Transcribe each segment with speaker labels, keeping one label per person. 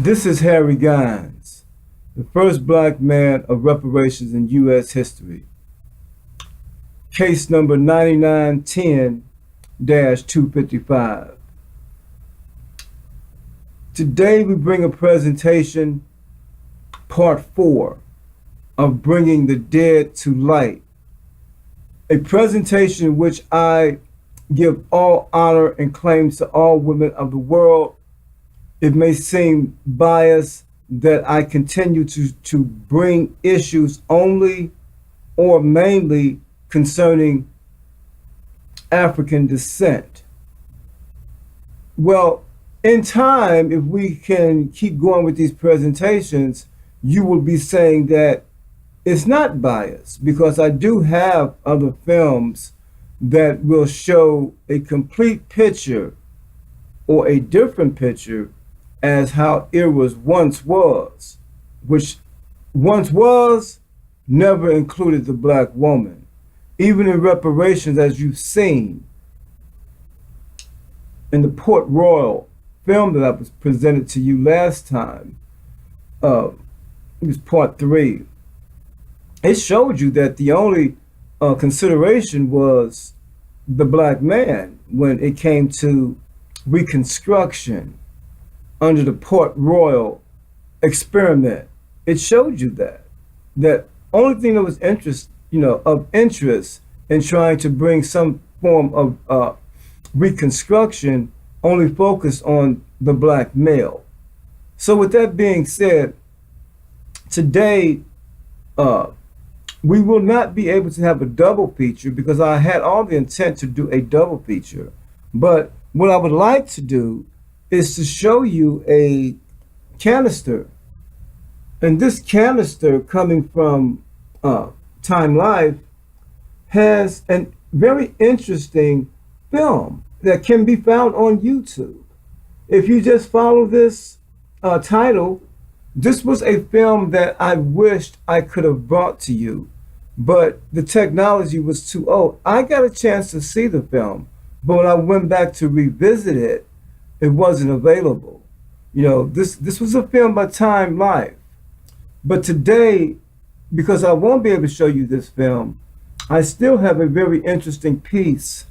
Speaker 1: This is Harry Gines, the first black man of reparations in U.S. history. Case number 9910-255. Today we bring a presentation, part 4 of Bringing the Dead to Light. A presentation in which I give all honor and claims to all women of the world. It may seem biased that I continue to bring issues only or mainly concerning African descent. Well, in time, if we can keep going with these presentations, you will be saying that it's not biased, because I do have other films that will show a complete picture or a different picture as how eras once was, which once was never included the black woman. Even in Reparations, as you've seen in the Port Royal film that I was presented to you last time, it was part 3. It showed you that the only consideration was the black man when it came to Reconstruction under the Port Royal experiment. It showed you that only thing that was of interest in trying to bring some form of Reconstruction only focused on the black male. So with that being said, today we will not be able to have a double feature, because I had all the intent to do a double feature. But what I would like to do is to show you a canister. And this canister, coming from Time Life, has a very interesting film that can be found on YouTube. If you just follow this title, this was a film that I wished I could have brought to you, but the technology was too old. I got a chance to see the film, but when I went back to revisit it, it wasn't available. This was a film by Time Life. But today, because I won't be able to show you this film, I still have a very interesting piece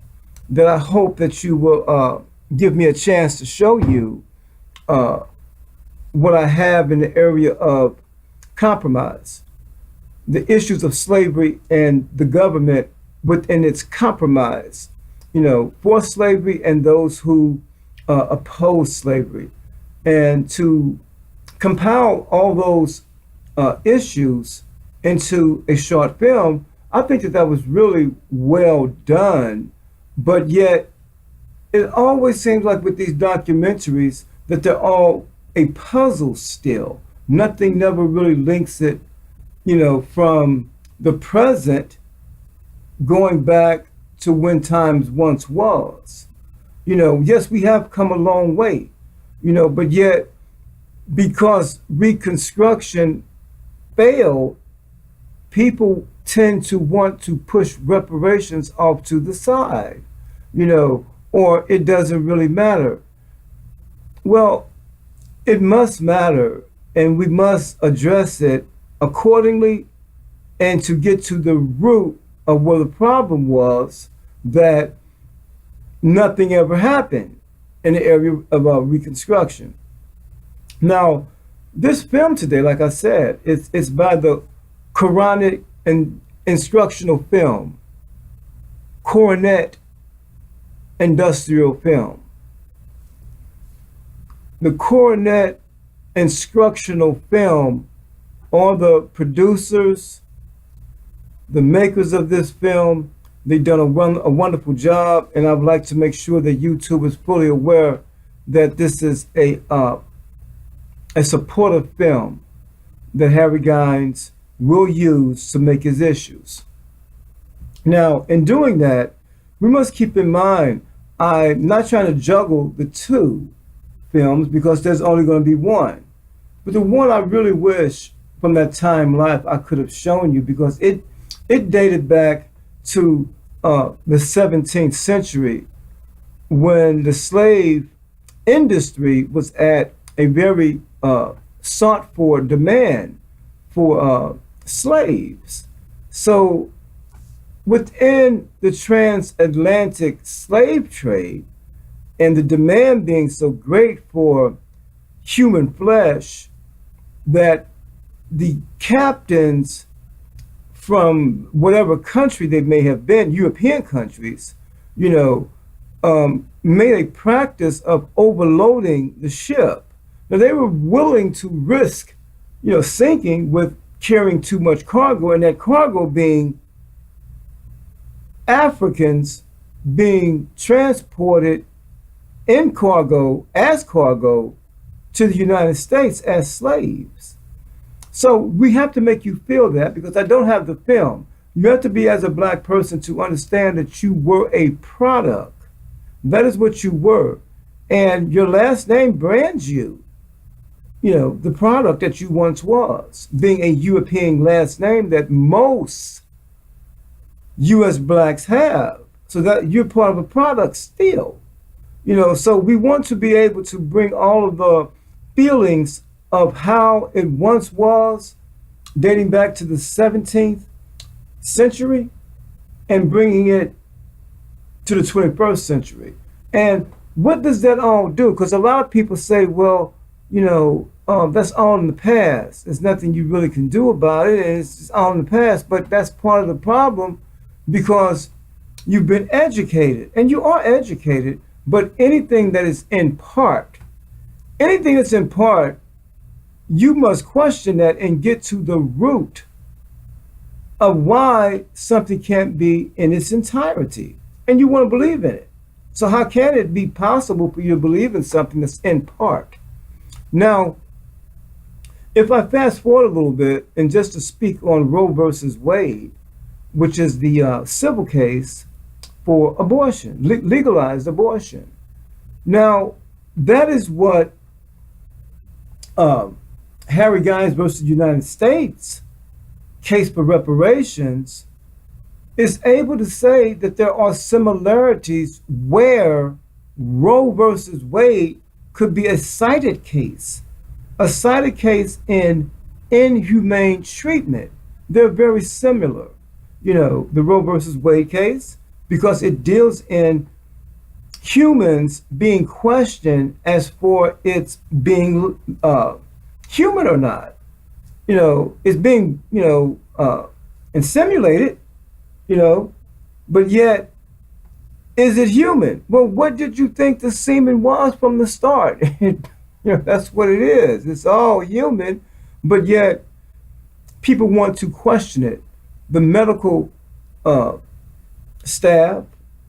Speaker 1: that I hope that you will give me a chance to show you what I have in the area of compromise, the issues of slavery and the government within its compromise, for slavery and those who oppose slavery. And to compile all those issues into a short film, I think that was really well done. But yet, it always seems like with these documentaries that they're all a puzzle still. Nothing never really links it, from the present going back to when times once was. Yes, we have come a long way, but yet, because Reconstruction failed, people tend to want to push reparations off to the side, or it doesn't really matter. Well, it must matter, and we must address it accordingly, and to get to the root of where the problem was, that nothing ever happened in the area of Reconstruction. Now, this film today, like I said, it's by the Coronet Instructional Film, Coronet Industrial Film. The Coronet Instructional Film are the producers, the makers of this film. They've done a wonderful job, and I would like to make sure that YouTube is fully aware that this is a supportive film that Harry Gines will use to make his issues. Now, in doing that, we must keep in mind, I'm not trying to juggle the two films because there's only going to be one. But the one I really wish from that Time Life I could have shown you, because it dated back to the 17th century, when the slave industry was at a very sought for demand for slaves. So within the transatlantic slave trade and the demand being so great for human flesh that the captains from whatever country they may have been, European countries, made a practice of overloading the ship. Now they were willing to risk, sinking with carrying too much cargo, and that cargo being Africans being transported in cargo, as cargo, to the United States as slaves. So we have to make you feel that, because I don't have the film. You have to be, as a black person, to understand that you were a product. That is what you were. And your last name brands you, the product that you once was, being a European last name that most U.S. blacks have. So that you're part of a product still. So we want to be able to bring all of the feelings of how it once was, dating back to the 17th century, and bringing it to the 21st century. And what does that all do? Because a lot of people say, well, that's all in the past. There's nothing you really can do about it, and it's just all in the past. But that's part of the problem, because you've been educated, and you are educated, but anything that's in part, you must question that and get to the root of why something can't be in its entirety. And you want to believe in it. So how can it be possible for you to believe in something that's in part? Now, if I fast forward a little bit, and just to speak on Roe versus Wade, which is the civil case for abortion, legalized abortion. Now, that is what Harry Giles versus United States case for reparations is able to say that there are similarities where Roe versus Wade could be a cited case in inhumane treatment. They're very similar. The Roe versus Wade case, because it deals in humans being questioned as for its being human or not. It's being, inseminated, but yet, is it human? Well, what did you think the semen was from the start? That's what it is. It's all human, but yet people want to question it. The medical staff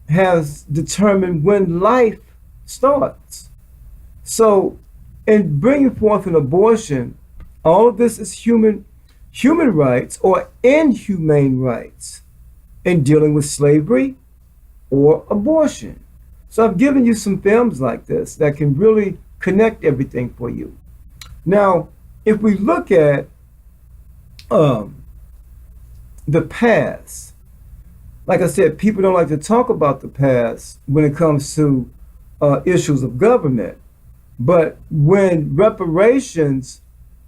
Speaker 1: has determined when life starts. So in bringing forth an abortion, all of this is human rights or inhumane rights in dealing with slavery or abortion. So I've given you some films like this that can really connect everything for you. Now, if we look at the past, like I said, people don't like to talk about the past when it comes to issues of government. But when reparations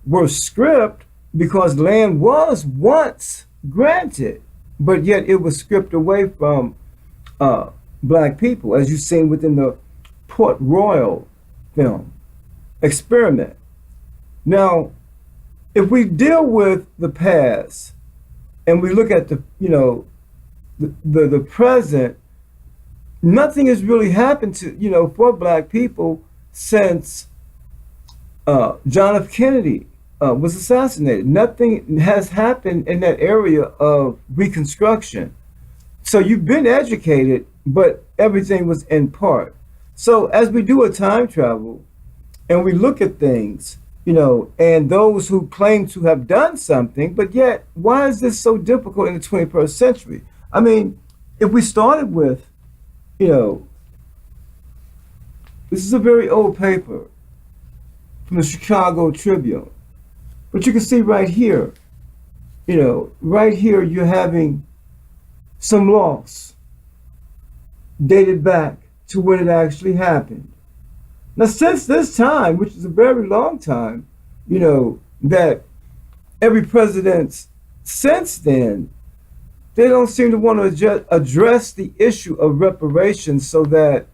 Speaker 1: were stripped, because land was once granted, but yet it was stripped away from black people, as you've seen within the Port Royal film experiment. Now, if we deal with the past and we look at the present, nothing has really happened to for black people since John F. Kennedy was assassinated. Nothing has happened in that area of Reconstruction. So you've been educated, but everything was in part. So as we do a time travel and we look at things, and those who claim to have done something, but yet, why is this so difficult in the 21st century? I mean, if we started with, this is a very old paper from the Chicago Tribune, but you can see right here, right here you're having some loss dated back to when it actually happened. Now, since this time, which is a very long time, that every president since then, they don't seem to want to address the issue of reparations so that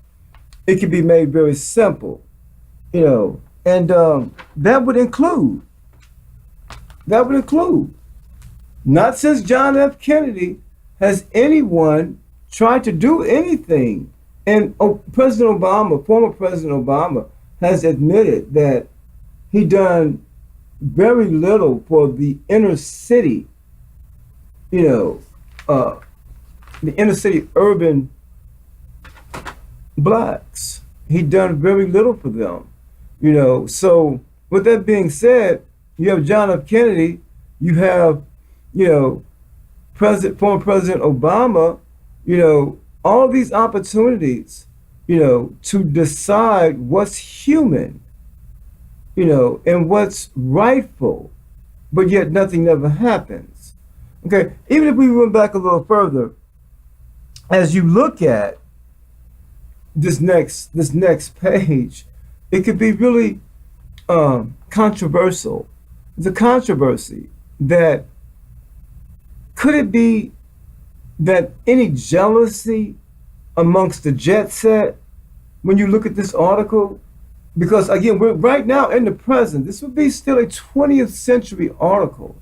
Speaker 1: it can be made very simple, and that would include, not since John F. Kennedy has anyone tried to do anything. And President Obama, former President Obama, has admitted that he done very little for the inner city, the inner city urban blacks. He done very little for them, So with that being said, you have John F. Kennedy, you have, former President Obama, all these opportunities, to decide what's human, and what's rightful, but yet nothing never happens. Okay, even if we went back a little further, as you look at this next page, it could be really controversial. It's a controversy that could it be that any jealousy amongst the jet set when you look at this article? Because again, we're right now in the present. This would be still a 20th century article,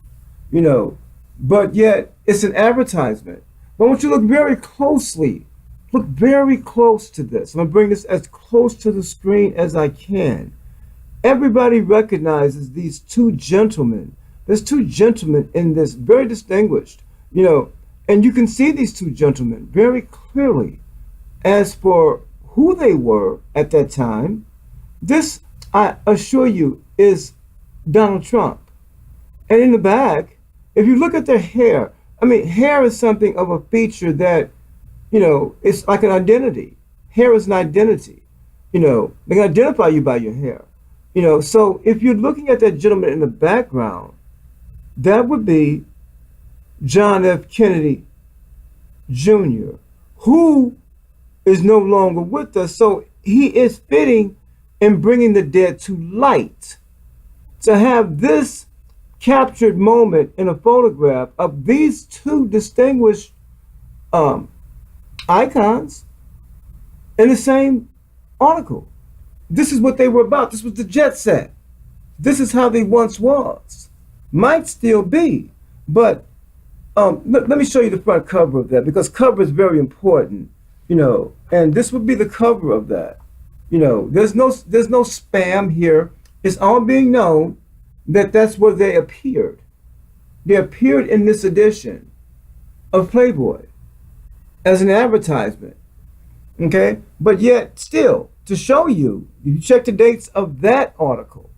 Speaker 1: but yet it's an advertisement. But I want you to look very closely. Look very close to this. I'm going to bring this as close to the screen as I can. Everybody recognizes these two gentlemen. There's two gentlemen in this, very distinguished, and you can see these two gentlemen very clearly. As for who they were at that time, this, I assure you, is Donald Trump. And in the back, if you look at their hair, hair is something of a feature that, it's like an identity. Hair is an identity. They can identify you by your hair. So if you're looking at that gentleman in the background, that would be John F. Kennedy Jr., who is no longer with us. So he is fitting in bringing the dead to light. To have this captured moment in a photograph of these two distinguished icons in the same article. This is what they were about. This was the jet set. This is how they once was. Might still be, but let me show you the front cover of that, because cover is very important, and this would be the cover of that. There's no spam here. It's all being known that that's where they appeared. They appeared in this edition of Playboy as an advertisement, okay? But yet still, to show you, if you check the dates of that article,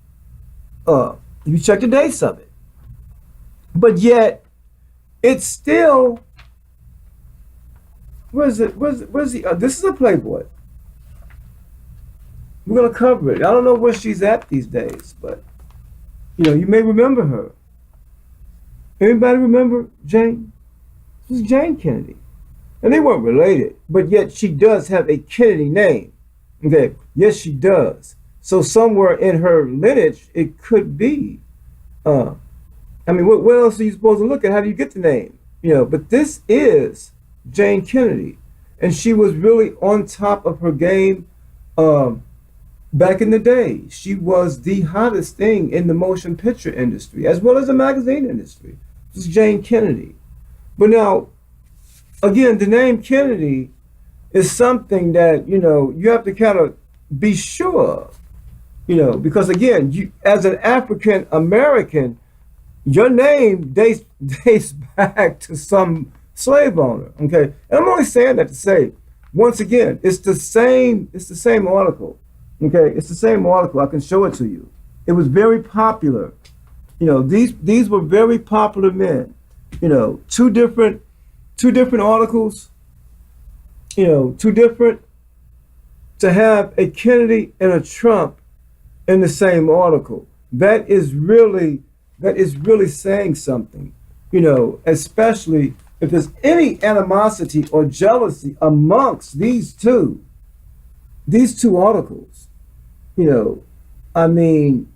Speaker 1: if you check the dates of it, but yet it's still, where's the, this is a Playboy. We're gonna cover it. I don't know where she's at these days, but you may remember her. Anybody remember Jane? This is Jane Kennedy. And they weren't related, but yet she does have a Kennedy name. Okay, yes, she does. So somewhere in her lineage, it could be. What else are you supposed to look at? How do you get the name? But this is Jane Kennedy, and she was really on top of her game back in the day. She was the hottest thing in the motion picture industry, as well as the magazine industry. This is Jane Kennedy. But now, again, the name Kennedy is something that, you have to kind of be sure of, because again, you, as an African American, your name dates back to some slave owner, okay? And I'm only saying that to say, once again, it's the same article, okay? It's the same article. I can show it to you. It was very popular. These were very popular men. Two different articles, two different, to have a Kennedy and a Trump in the same article. That is really saying something, especially if there's any animosity or jealousy amongst these two articles, You know, I mean,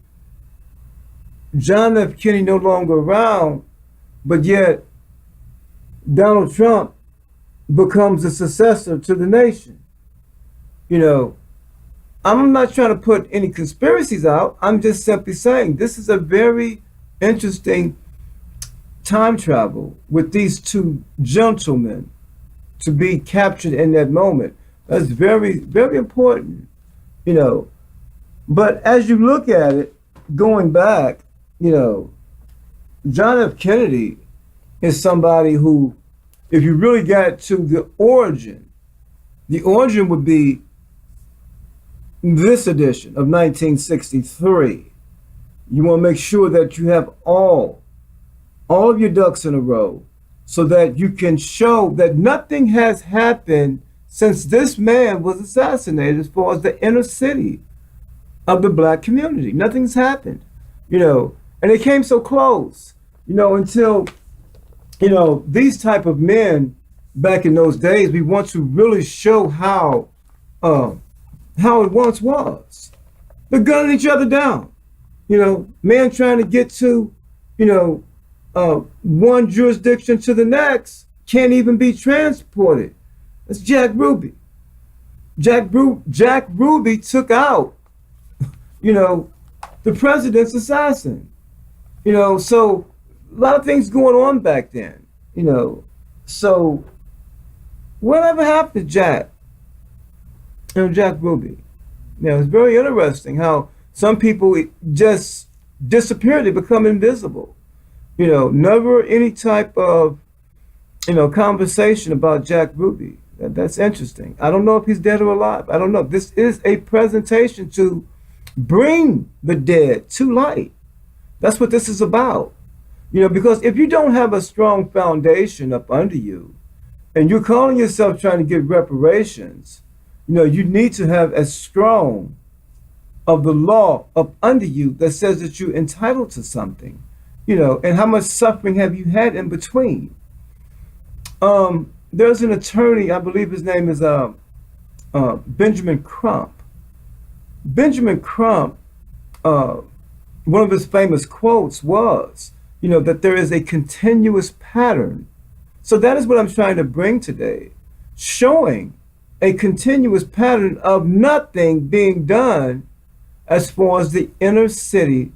Speaker 1: John F. Kennedy no longer around, but yet Donald Trump becomes the successor to the nation. You know, I'm not trying to put any conspiracies out. I'm just simply saying this is a very interesting time travel with these two gentlemen to be captured in that moment. That's very, very important, you know. But as you look at it, going back, you know, John F. Kennedy is somebody who, if you really got to the origin would be this edition of 1963. You want to make sure that you have all of your ducks in a row so that you can show that nothing has happened since this man was assassinated as far as the inner city of the black community. Nothing's happened, you know, and it came so close, you know, until, you know, these type of men back in those days, we want to really show how it once was. They're gunning each other down, you know, man trying to get to, you know, one jurisdiction to the next, can't even be transported. That's Jack Ruby. Jack Ruby took out, you know, the president's assassin. You know, so a lot of things going on back then, you know. So whatever happened to Jack? You know, Jack Ruby. You know, it's very interesting how some people just disappear, they become invisible. You know, never any type of, you know, conversation about Jack Ruby. That's interesting. I don't know if he's dead or alive. I don't know. This is a presentation to bring the dead to light. That's what this is about. You know, because if you don't have a strong foundation up under you, and you're calling yourself trying to get reparations, you know, you need to have as strong of the law up under you that says that you're entitled to something, you know, and how much suffering have you had in between? There's an attorney, I believe his name is Benjamin Crump. Benjamin Crump, one of his famous quotes was, you know, that there is a continuous pattern. So that is what I'm trying to bring today, showing a continuous pattern of nothing being done as far as the inner city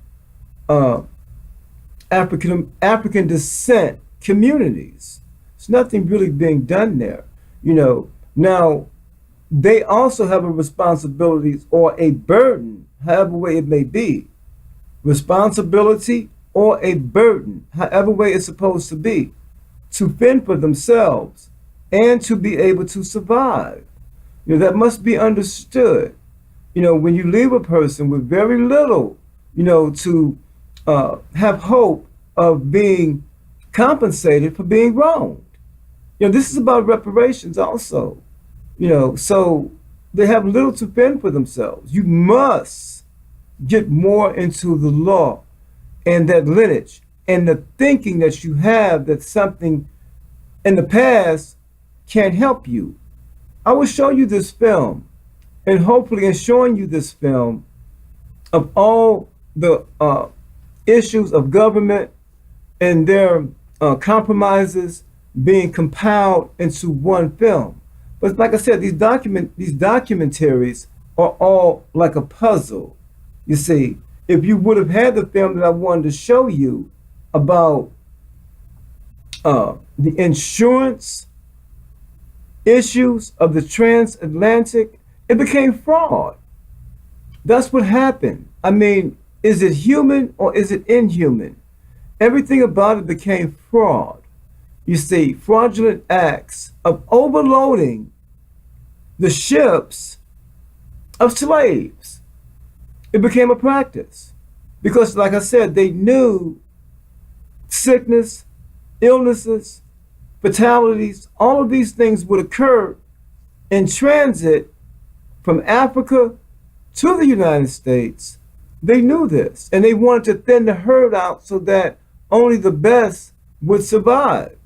Speaker 1: African descent communities. There's nothing really being done there, you know. Now, they also have a responsibility or a burden, however way it may be. Responsibility or a burden, however way it's supposed to be, to fend for themselves and to be able to survive. You know, that must be understood. You know, when you leave a person with very little, you know, to have hope of being compensated for being wronged. You know, this is about reparations also. You know, so they have little to fend for themselves. You must get more into the law and that lineage and the thinking that you have that something in the past can't help you. I will show you this film, and hopefully in showing you this film of all the issues of government and their compromises being compiled into one film. But like I said, these documentaries are all like a puzzle. You see, if you would have had the film that I wanted to show you about the insurance issues of the transatlantic, it became fraud. That's what happened. I mean, is it human or is it inhuman? Everything about it became fraud. You see, fraudulent acts of overloading the ships of slaves. It became a practice because, like I said, they knew sickness, illnesses, fatalities, all of these things would occur in transit from Africa to the United States. They knew this, and they wanted to thin the herd out so that only the best would survive,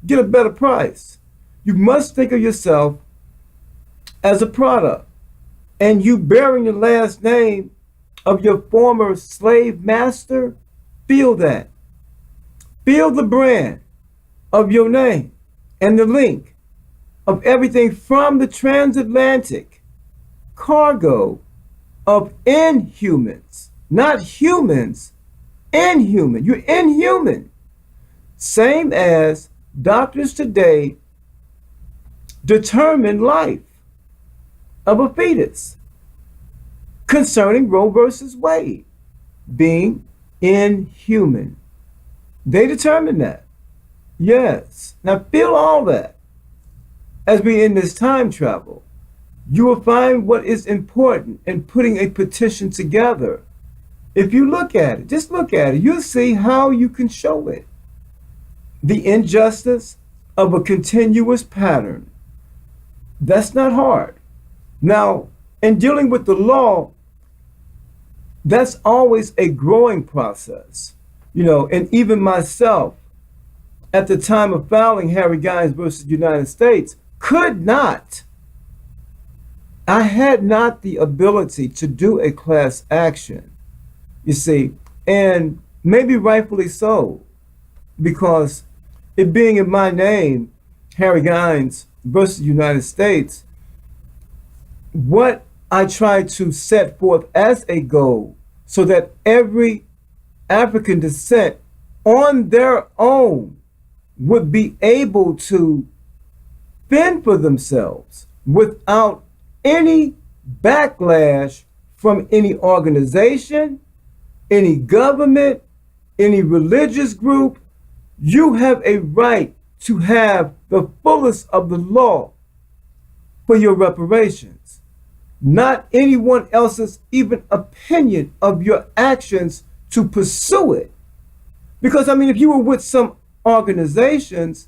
Speaker 1: get a better price. You must think of yourself as a product, and you bearing the last name of your former slave master, feel that. Feel the brand of your name and the link of everything from the transatlantic cargo of inhumans, not humans, inhuman. You're inhuman. Same as doctors today determine life of a fetus concerning Roe versus Wade being inhuman. They determine that. Yes. Now feel all that. As we in this time travel, you will find what is important in putting a petition together. If you look at it, just look at it, you'll see how you can show it. The injustice of a continuous pattern. That's not hard. Now, in dealing with the law, that's always a growing process. And even myself, at the time of filing Harry Gines versus United States, I had not the ability to do a class action, you see, and maybe rightfully so, because it being in my name, Harry Gines versus United States, what I tried to set forth as a goal so that every African descent on their own would be able to fend for themselves without any backlash from any organization, any government, any religious group. You have a right to have the fullest of the law for your reparations, not anyone else's even opinion of your actions to pursue it. Because, if you were with some organizations,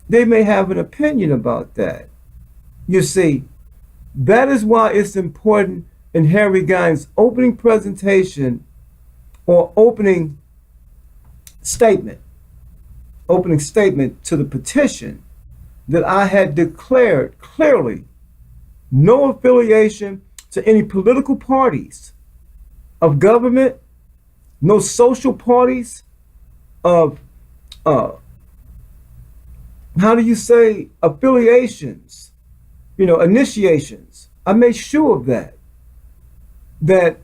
Speaker 1: they may have an opinion about that. You see, that is why it's important in Harry Gines' opening presentation or opening statement to the petition that I had declared clearly no affiliation to any political parties of government, no social parties of, affiliations, initiations. I made sure of that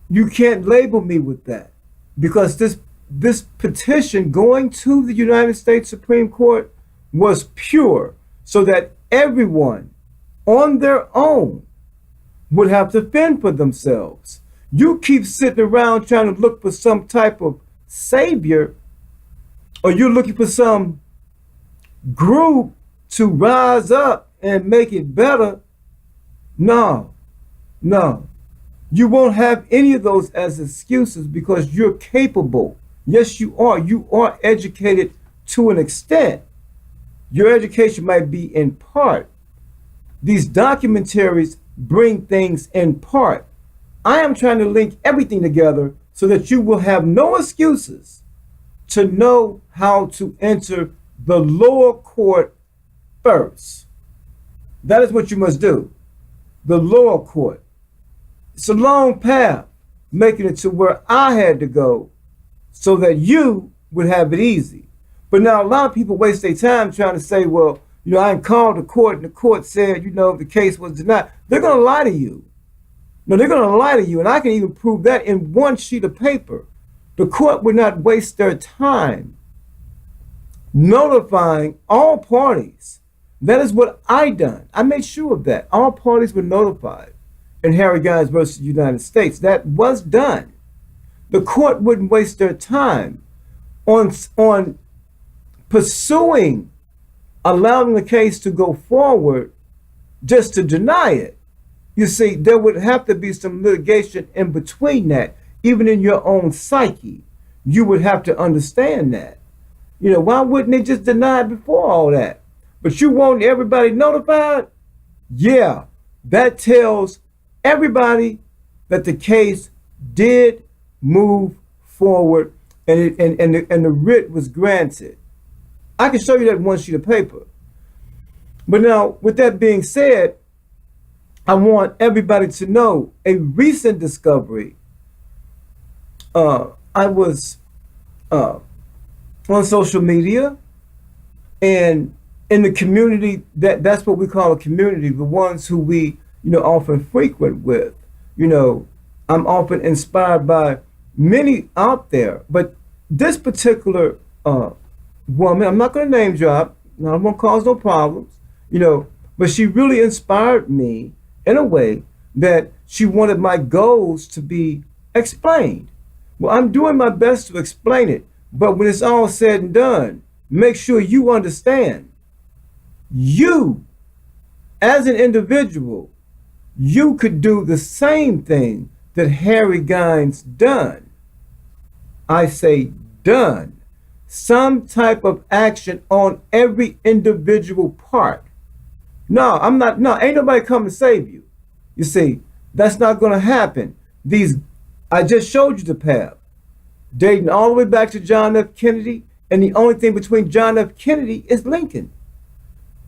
Speaker 1: you can't label me with that, because this petition going to the United States Supreme Court was pure, so that everyone on their own would have to fend for themselves. You keep sitting around trying to look for some type of savior, or you're looking for some group to rise up and make it better. No. You won't have any of those as excuses, because you're capable. Yes, you are. You are educated to an extent. Your education might be in part. These documentaries bring things in part. I am trying to link everything together so that you will have no excuses to know how to enter the lower court first. That is what you must do. The lower court. It's a long path making it to where I had to go so that you would have it easy. But now a lot of people waste their time trying to say, well, I called the court and the court said, the case was denied. They're going to lie to you. No, they're going to lie to you. And I can even prove that in one sheet of paper. The court would not waste their time notifying all parties. That is what I done. I made sure of that. All parties were notified in Harry Gines versus United States. That was done. The court wouldn't waste their time on pursuing, allowing the case to go forward just to deny it. You see, there would have to be some litigation in between that. Even in your own psyche, you would have to understand that. Why wouldn't they just deny it before all that? But you want everybody notified? Yeah, that tells everybody that the case did move forward and the writ was granted. I can show you that one sheet of paper. But now, with that being said, I want everybody to know a recent discovery. I was on social media, and in the community, that's what we call a community, the ones who we often frequent with. You know, I'm often inspired by many out there, but this particular woman, I'm not going to name drop, I don't want to cause no problems, but she really inspired me in a way that she wanted my goals to be explained. Well, I'm doing my best to explain it, but when it's all said and done, make sure you understand. You, as an individual, you could do the same thing that Harry Guines done. I say done. Some type of action on every individual part. No, ain't nobody come to save you. You see, that's not going to happen. I just showed you the path. Dating all the way back to John F. Kennedy, and the only thing between John F. Kennedy is Lincoln.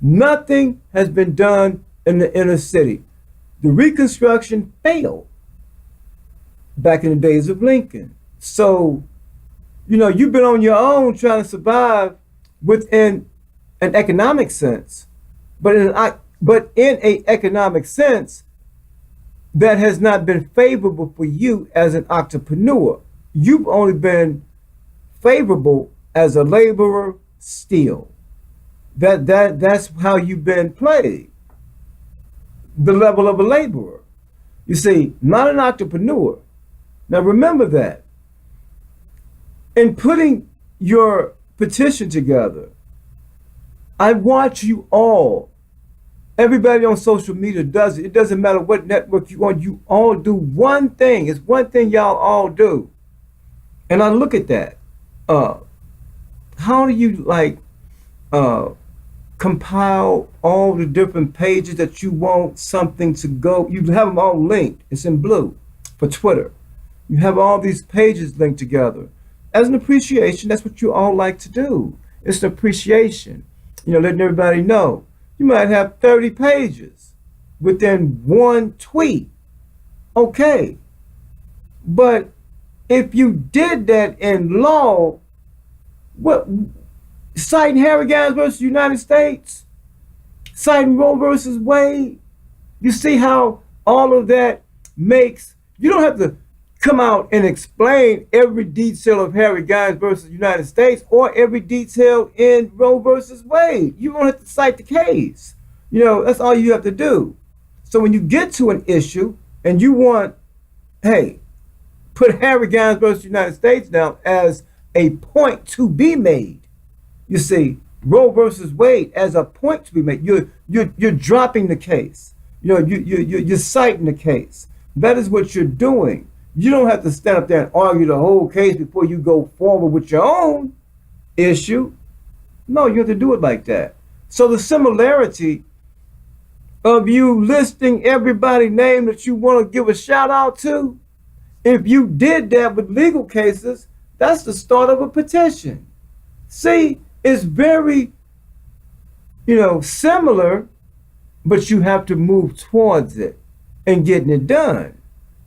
Speaker 1: Nothing has been done in the inner city. The Reconstruction failed back in the days of Lincoln. So, you've been on your own trying to survive within an economic sense, but in an economic sense that has not been favorable for you as an entrepreneur. You've only been favorable as a laborer still. That's how you've been played. The level of a laborer. You see, not an entrepreneur. Now remember that. In putting your petition together, I watch you all. Everybody on social media does it. It doesn't matter what network you're on. You all do one thing. It's one thing y'all all do. And I look at that. How do you compile all the different pages that you want something to go? You have them all linked. It's in blue for Twitter. You have all these pages linked together. As an appreciation, that's what you all like to do. It's an appreciation. Letting everybody know. You might have 30 pages within one tweet. Okay. But if you did that in law, what, citing Harry Guines versus United States, citing Roe versus Wade, you see how all of that makes, you don't have to come out and explain every detail of Harry Guines versus United States or every detail in Roe versus Wade. You don't have to cite the case. That's all you have to do. So when you get to an issue and you want, hey, put Harry Guines versus United States down as a point to be made. You see, Roe versus Wade as a point to be made. You're dropping the case. You're citing the case. That is what you're doing. You don't have to stand up there and argue the whole case before you go forward with your own issue. No, you have to do it like that. So the similarity of you listing everybody's name that you want to give a shout out to, if you did that with legal cases, that's the start of a petition. See, it's very, similar, but you have to move towards it and getting it done.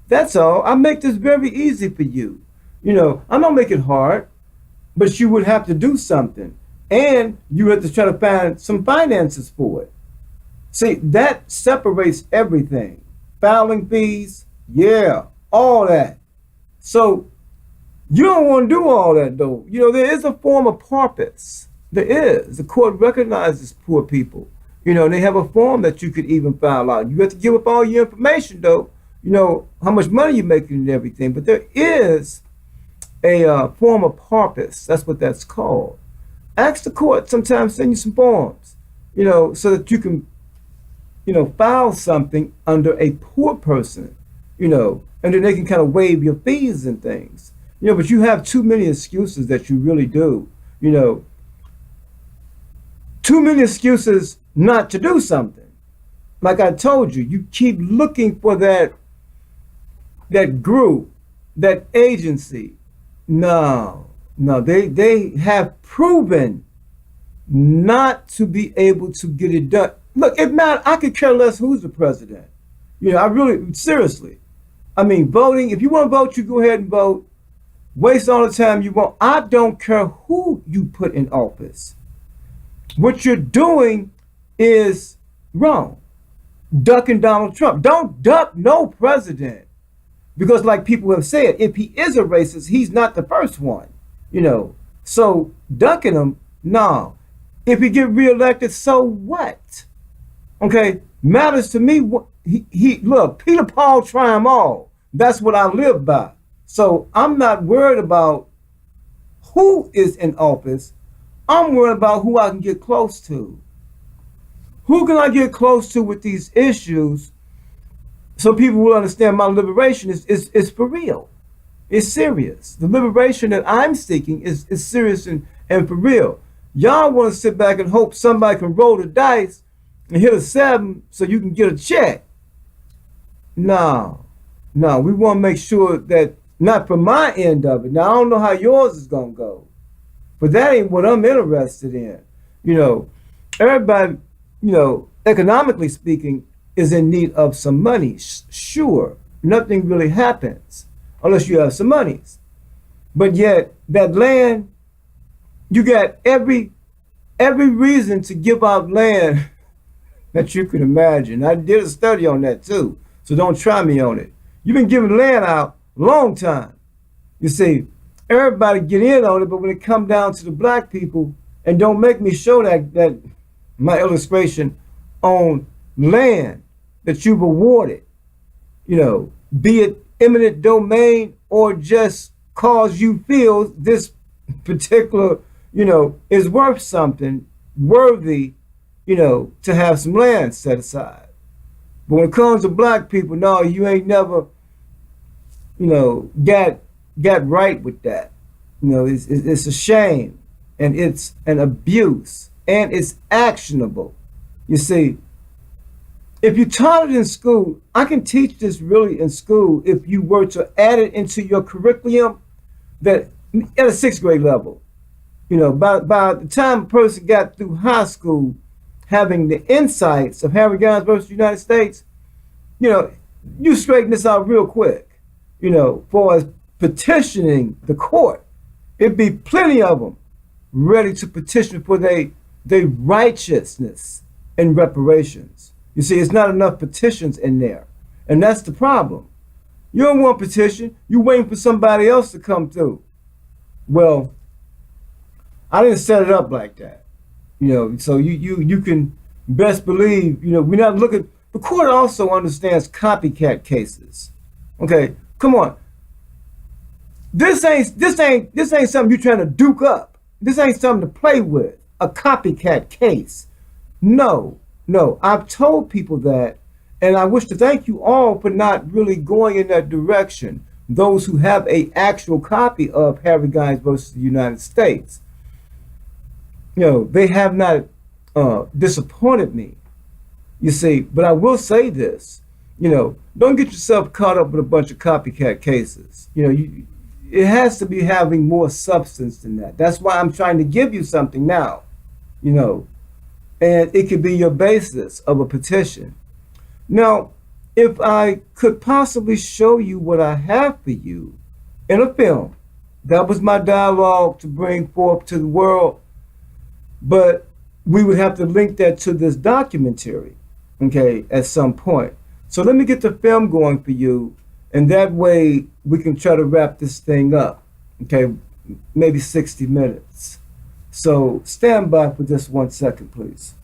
Speaker 1: That's all. I make this very easy for you. I don't make it hard, but you would have to do something. And you have to try to find some finances for it. See, that separates everything. Filing fees, yeah, all that. So you don't want to do all that, though. There is a form of purpose. There is. The court recognizes poor people. They have a form that you could even file out. You have to give up all your information, though. How much money you're making and everything. But there is a form of purpose. That's what that's called. Ask the court sometimes, send you some forms, so that you can, file something under a poor person, and then they can kind of waive your fees and things. But you have too many excuses that you really do, too many excuses not to do something. Like I told you, you keep looking for that group, that agency. No, they have proven not to be able to get it done. Look, it matters. I could care less who's the president. I really, seriously. I mean, voting, if you want to vote, you go ahead and vote. Waste all the time you want. I don't care who you put in office. What you're doing is wrong. Ducking Donald Trump. Don't duck no president. Because like people have said, if he is a racist, he's not the first one. So ducking him, no. If he get reelected, so what? Okay, matters to me. He look, Peter Paul try 'em all. That's what I live by. So I'm not worried about who is in office. I'm worried about who I can get close to. Who can I get close to with these issues so people will understand my liberation is for real. It's serious. The liberation that I'm seeking is serious and for real. Y'all want to sit back and hope somebody can roll the dice and hit a 7 so you can get a check. No, we want to make sure that, not from my end of it. Now, I don't know how yours is going to go, but that ain't what I'm interested in. Everybody, economically speaking, is in need of some money. Sure, nothing really happens unless you have some monies. But yet, that land, you got every reason to give out land that you can imagine. I did a study on that too, so don't try me on it. You've been giving land out a long time. You see, everybody get in on it, but when it come down to the black people, and don't make me show that my illustration on land that you've awarded, be it eminent domain or just cause you feel this particular, is worth something, worthy, to have some land set aside. But when it comes to black people, no, you ain't never, got right with that. It's a shame, and it's an abuse, and it's actionable. You see, if you taught it in school, I can teach this really in school if you were to add it into your curriculum that at a 6th grade level. By the time a person got through high school, having the insights of Harry Guns versus the United States, you straighten this out real quick. For as petitioning the court, it'd be plenty of them ready to petition for their righteousness and reparations. You see, it's not enough petitions in there. And that's the problem. You don't want petition. You're waiting for somebody else to come through. Well, I didn't set it up like that. So you can best believe, we're not looking. The court also understands copycat cases. Okay, come on. This ain't something you're trying to duke up. This ain't something to play with. A copycat case. No, I've told people that, and I wish to thank you all for not really going in that direction. Those who have a actual copy of Harry Guns versus the United States. They have not disappointed me. You see, but I will say this, don't get yourself caught up with a bunch of copycat cases. It has to be having more substance than that. That's why I'm trying to give you something now, and it could be your basis of a petition. Now, if I could possibly show you what I have for you in a film, that was my dialogue to bring forth to the world, but we would have to link that to this documentary, okay, at some point. So let me get the film going for you, and that way we can try to wrap this thing up, okay, maybe 60 minutes. So stand by for just 1 second, please.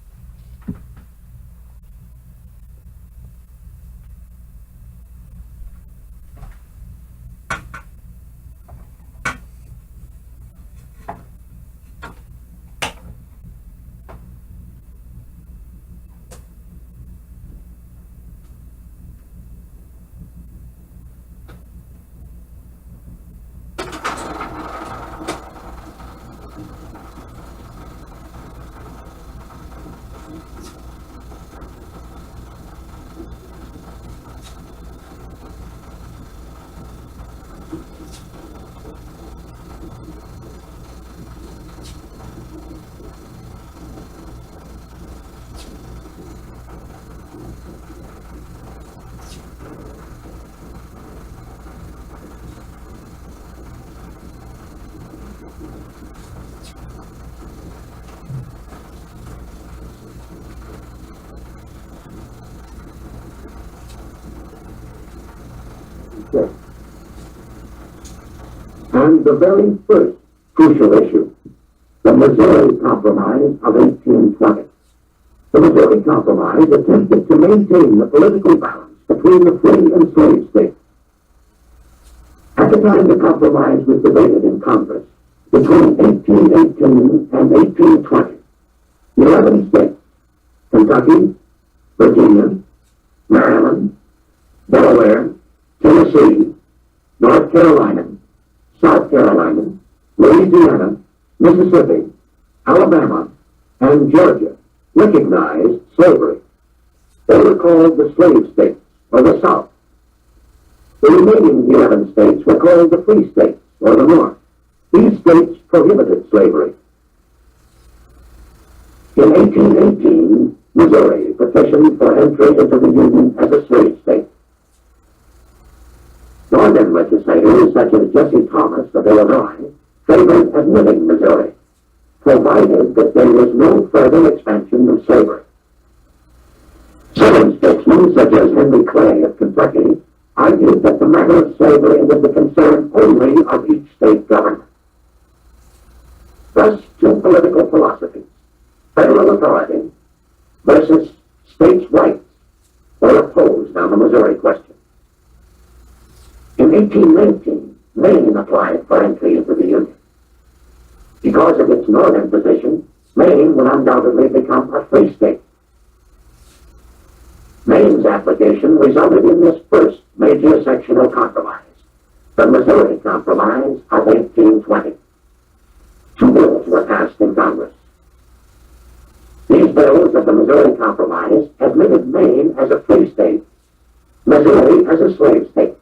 Speaker 2: States. And the very first crucial issue, the Missouri Compromise of 1820. The Missouri Compromise attempted to maintain the political balance between the free and slave states. At the time the compromise was debated in Congress, between 1818 and 1820, 11 states, Kentucky, Virginia, Maryland, Delaware, Tennessee, North Carolina, South Carolina, Louisiana, Mississippi, Alabama, and Georgia recognized slavery. They were called the slave states, or the South. The remaining 11 states were called the free states, or the North. These states prohibited slavery. In 1818, Missouri petitioned for entry into the Union as a slave state. Northern legislators, such as Jesse Thomas of Illinois, favored admitting Missouri, provided that there was no further expansion of slavery. Southern statesmen, such as Henry Clay of Kentucky, argued that the matter of slavery was the concern only of each state government. Thus, two political philosophies, federal authority versus states' rights, were opposed on the Missouri question. In 1819, Maine applied for entry into the Union. Because of its northern position, Maine will undoubtedly become a free state. Maine's application resulted in this first major sectional compromise, the Missouri Compromise of 1820. Two bills were passed in Congress. These bills of the Missouri Compromise admitted Maine as a free state, Missouri as a slave state.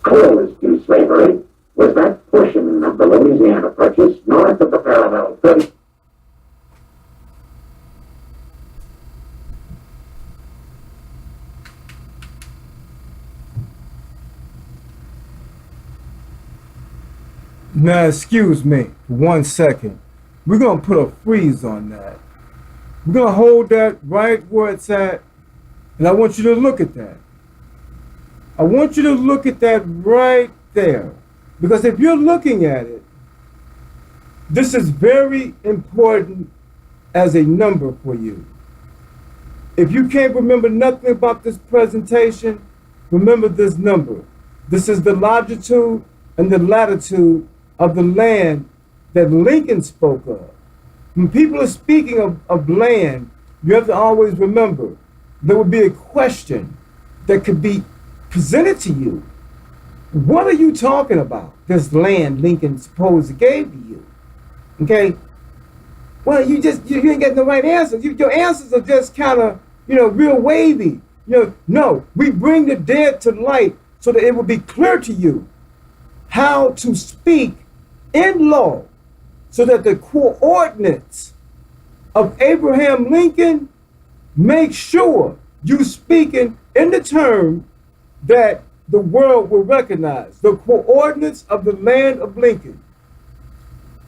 Speaker 2: Closed to slavery was that portion of the Louisiana Purchase north of the parallel 30.
Speaker 1: Now, excuse me, 1 second. We're going to put a freeze on that. We're going to hold that right where it's at, and I want you to look at that. I want you to look at that right there. Because if you're looking at it, this is very important as a number for you. If you can't remember nothing about this presentation, remember this number. This is the longitude and the latitude of the land that Lincoln spoke of. When people are speaking of land, you have to always remember there would be a question that could be presented to you. What are you talking about? This land Lincoln supposedly gave to you. Okay? Well, you ain't getting the right answers. Your answers are just kind of, real wavy. No, we bring the dead to light so that it will be clear to you how to speak in law so that the coordinates of Abraham Lincoln make sure you speaking in the term that the world will recognize, the coordinates of the land of Lincoln.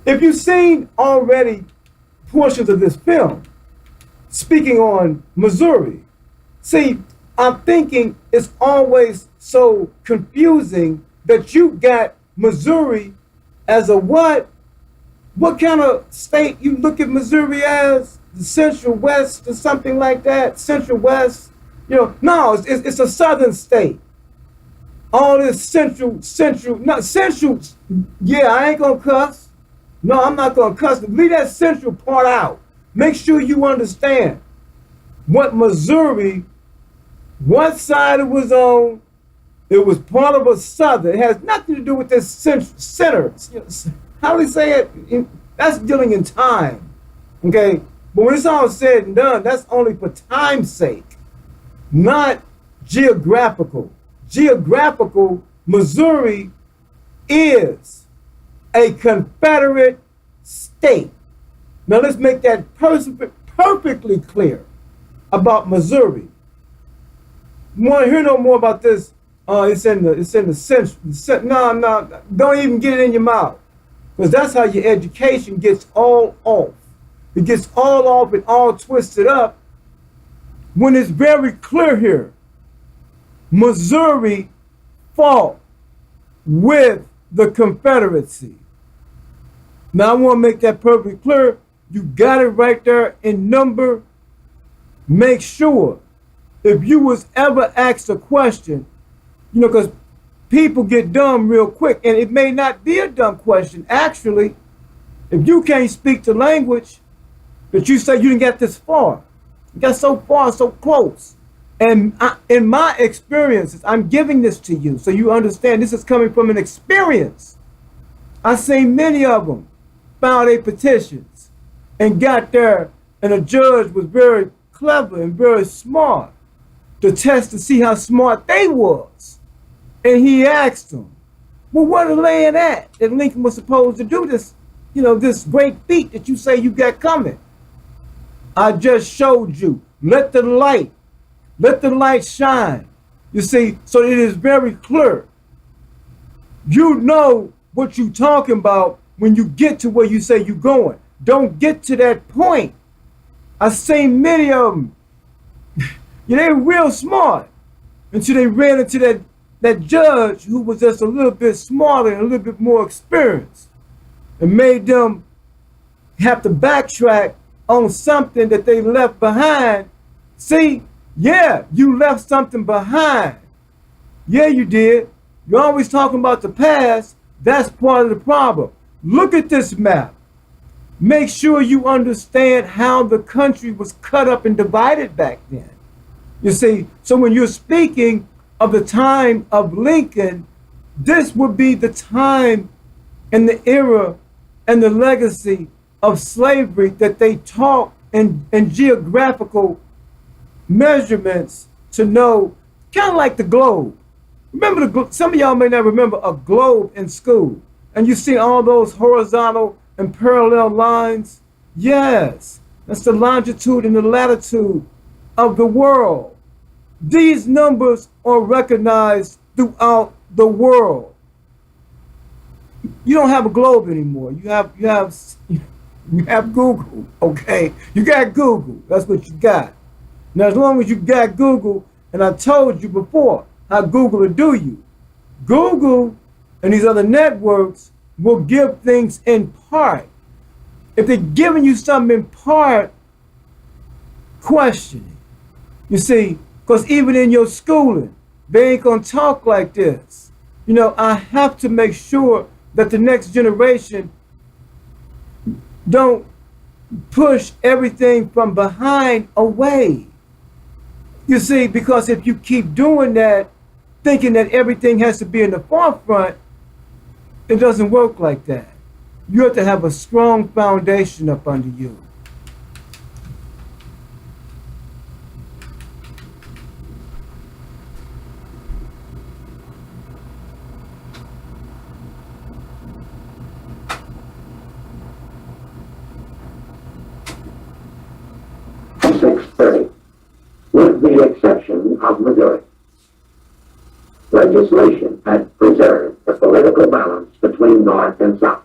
Speaker 1: If you've seen already portions of this film speaking on Missouri, see, I'm thinking it's always so confusing that you got Missouri as a what? What kind of state you look at Missouri as? The Central West or something like that? Central West? No, it's a southern state. All this central, yeah, I ain't gonna cuss. No, I'm not gonna cuss. Leave that central part out. Make sure you understand what Missouri, what side it was on. It was part of a southern. It has nothing to do with this center. How do they say it? That's dealing in time. Okay? But when it's all said and done, that's only for time's sake, not geographical. Geographical, Missouri is a Confederate state. Now let's make that perfectly clear about Missouri. You want to hear no more about this? It's in the central. No, don't even get it in your mouth, because that's how your education gets all off. It gets all off and all twisted up when it's very clear here. Missouri fought with the Confederacy. Now I want to make that perfectly clear. You got it right there in number. Make sure if you was ever asked a question, because people get dumb real quick, and it may not be a dumb question. Actually, if you can't speak the language, that you say you didn't get this far, you got so far, so close. And in my experiences, I'm giving this to you so you understand this is coming from an experience. I've seen many of them filed their petitions and got there, and the judge was very clever and very smart to test to see how smart they was. And he asked them, well, what are the land at that Lincoln was supposed to do this, this great feat that you say you got coming? I just showed you. Let the light shine. You see, so it is very clear. You know what you're talking about when you get to where you say you're going. Don't get to that point. I've seen many of them. They were real smart until they ran into that judge who was just a little bit smarter and a little bit more experienced, and made them have to backtrack on something that they left behind. See, yeah, you left something behind. Yeah, you did. You're always talking about the past. That's part of the problem. Look at this map. Make sure you understand how the country was cut up and divided back then. You see, so when you're speaking of the time of Lincoln, this would be the time and the era and the legacy of slavery that they taught in geographical measurements to know, kind of like the globe. Remember, some of y'all may not remember a globe in school, and you see all those horizontal and parallel lines. Yes, that's the longitude and the latitude of the world. These numbers are recognized throughout the world. You don't have a globe anymore. You have Google. Okay, you got Google. That's what you got. Now, as long as you got Google, and I told you before how Google will do you. Google and these other networks will give things in part. If they're giving you something in part, question it. You see, because even in your schooling, they ain't gonna talk like this. I have to make sure that the next generation don't push everything from behind away. You see, because if you keep doing that, thinking that everything has to be in the forefront, it doesn't work like that. You have to have a strong foundation up under you.
Speaker 2: With the exception of Missouri. Legislation had preserved the political balance between North and South.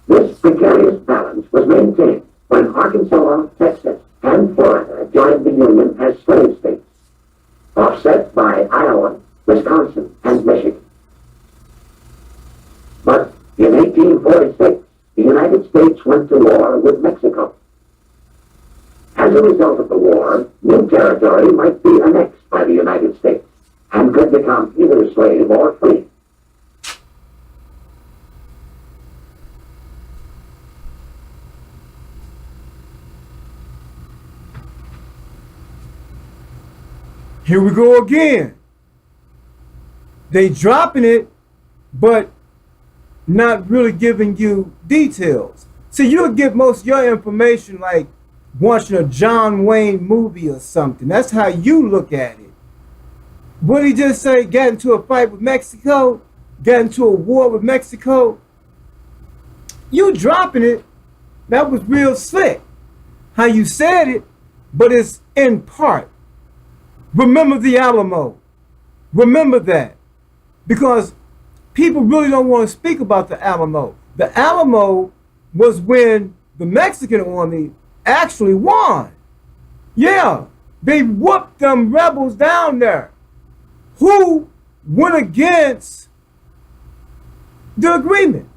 Speaker 2: This precarious balance was maintained when Arkansas, Texas, and Florida joined the Union as slave states, offset by Iowa, Wisconsin, and Michigan. But in 1846, the United States went to war with Mexico. As a result of the war, new territory might be annexed by the United States and could become either slave or free.
Speaker 1: Here we go again. They dropping it, but not really giving you details. See, you'll get most of your information like watching a John Wayne movie or something. That's how you look at it. What did he just say? Got into a fight with Mexico? Got into a war with Mexico? You dropping it. That was real slick. How you said it, but it's in part. Remember the Alamo. Remember that. Because people really don't want to speak about the Alamo. The Alamo was when the Mexican army actually won. Yeah, they whooped them rebels down there. who went against the agreement.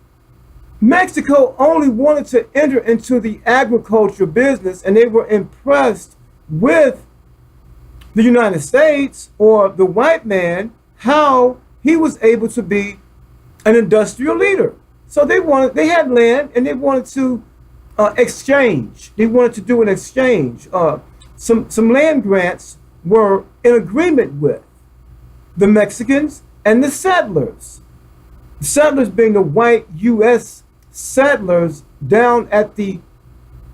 Speaker 1: Mexico only wanted to enter into the agriculture business, and they were impressed with the United States or the white man, how he was able to be an industrial leader. So they had land, and they wanted to exchange. They wanted to do an exchange. Some land grants were in agreement with the Mexicans and the settlers. The settlers being the white U.S. settlers down at the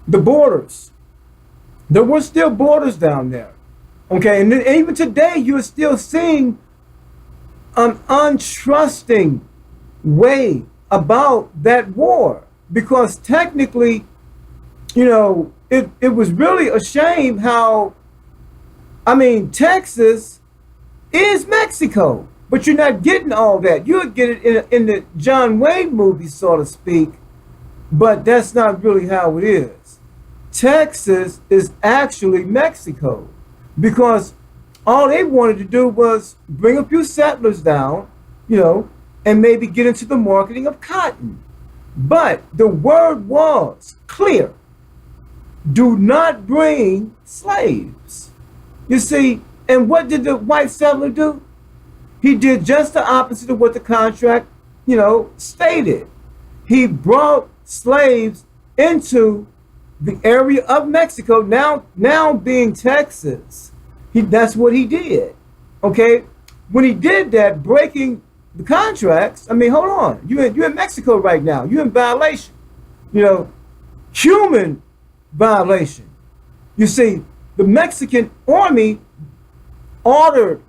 Speaker 1: borders. There were still borders down there. Okay, and even today you're still seeing an untrusting way about that war, because technically, you know, it was really a shame how, I mean, Texas is Mexico, but you're not getting all that. You'll get it in the John Wayne movie, so to speak, but that's not really how it is. Texas is actually Mexico, because all they wanted to do was bring a few settlers down, you know, and maybe get into the marketing of cotton. But the word was clear: do not bring slaves. You see, and what did the white settler do? He did just the opposite of what the contract, you know, stated. He brought slaves into the area of Mexico, now being Texas. That's what he did. Okay? When he did that, breaking the contracts, I mean, hold on. You're in Mexico right now. You're in violation. You know, human violation. You see, the Mexican army ordered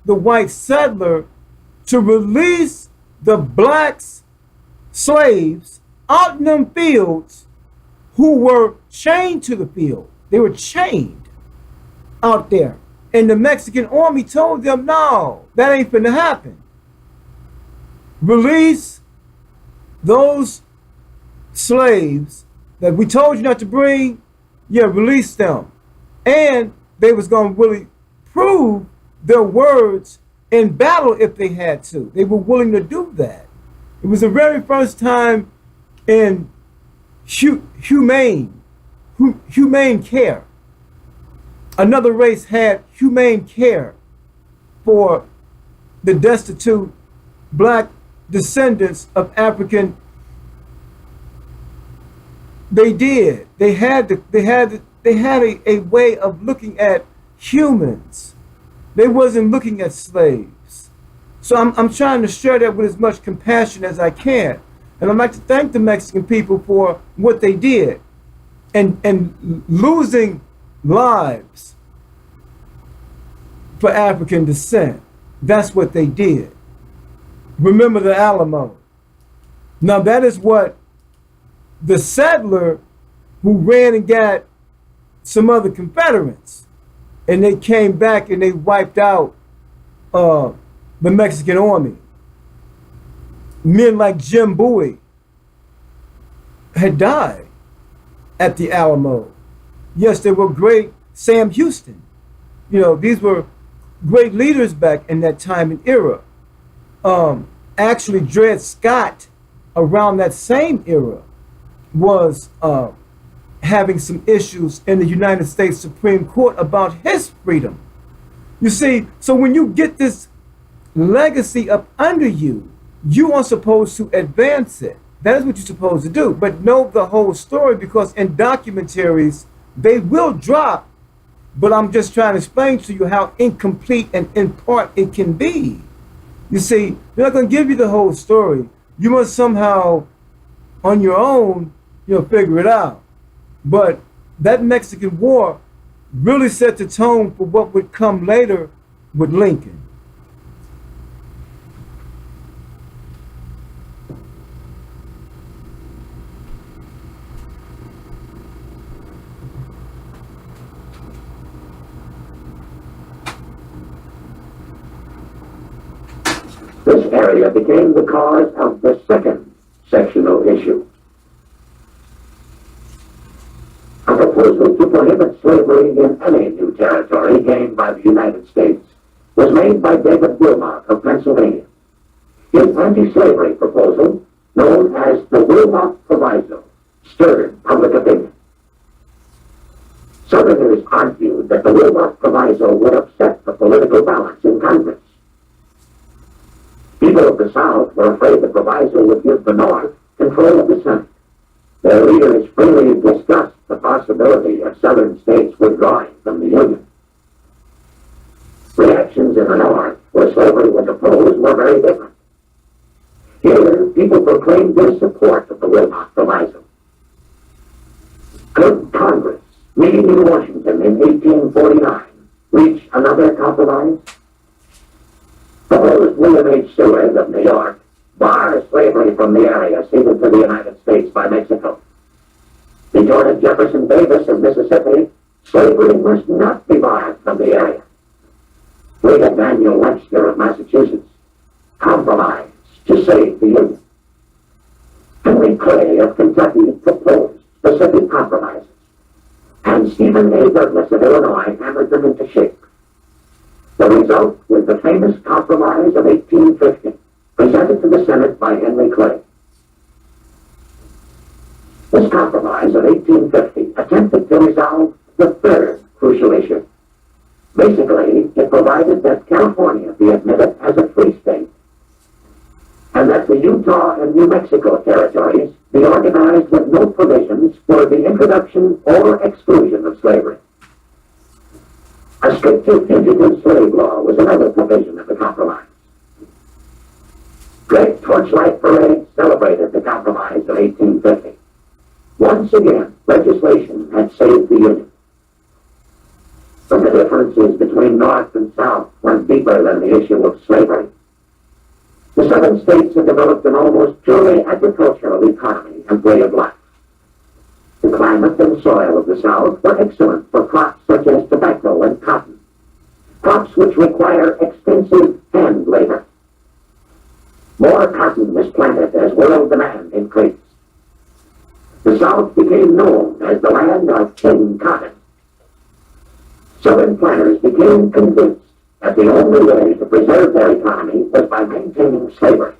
Speaker 1: the white settler to release the black slaves out in them fields who were chained to the field. They were chained out there. And the Mexican army told them, no, that ain't finna happen. Release those slaves that we told you not to bring. Yeah, release them. And they was going to really prove their words in battle if they had to. They were willing to do that. It was the very first time in humane care. Another race had humane care for the destitute black descendants of African. They did. They had a way of looking at humans. They wasn't looking at slaves. So I'm trying to share that with as much compassion as I can. And I'd like to thank the Mexican people for what they did. And losing lives for African descent. That's what they did. Remember the Alamo. Now that is what the settler who ran and got some other Confederates, and they came back and they wiped out the Mexican army. Men like Jim Bowie had died at the Alamo. Yes, they were great. Sam Houston. You know, these were great leaders back in that time and era. Actually, Dred Scott, around that same era, was having some issues in the United States Supreme Court about his freedom. You see, so when you get this legacy up under you, you are supposed to advance it. That is what you're supposed to do. But know the whole story, because in documentaries, they will drop. But I'm just trying to explain to you how incomplete and in part it can be. You see, they're not going to give you the whole story. You must somehow, on your own, figure it out. But that Mexican War really set the tone for what would come later with Lincoln.
Speaker 2: This area became the cause of the second sectional issue. A proposal to prohibit slavery in any new territory gained by the United States was made by David Wilmot of Pennsylvania. His anti-slavery proposal, known as the Wilmot Proviso, stirred public opinion. Southerners argued that the Wilmot Proviso would upset the political balance in Congress. People of the South were afraid the proviso would give the North control of the Senate. Their leaders freely discussed the possibility of Southern states withdrawing from the Union. Reactions in the North, where slavery was opposed, were very different. Here, people proclaimed their support of the Wilmot Proviso. Could Congress, meeting in Washington in 1849, reach another compromise? Proposed William H. Seward of New York bar slavery from the area ceded to the United States by Mexico. Retorted Jefferson Davis of Mississippi, slavery must not be barred from the area. Pleaded Daniel Webster of Massachusetts, compromise to save the Union. Henry Clay of Kentucky proposed specific compromises, and Stephen A. Douglas of Illinois hammered them into shape. The result was the famous Compromise of 1850, presented to the Senate by Henry Clay. This Compromise of 1850 attempted to resolve the third crucial issue. Basically, it provided that California be admitted as a free state, and that the Utah and New Mexico territories be organized with no provisions for the introduction or exclusion of slavery. A stricter fugitive slave law was another provision of the compromise. Great torchlight parades celebrated the Compromise of 1850. Once again, legislation had saved the Union. But the differences between North and South went deeper than the issue of slavery. The Southern states had developed an almost purely agricultural economy and way of life. The climate and soil of the South were excellent for crops such as tobacco and cotton, crops which require extensive hand labor. More cotton was planted as world demand increased. The South became known as the land of King Cotton. Southern planters became convinced that the only way to preserve their economy was by maintaining slavery.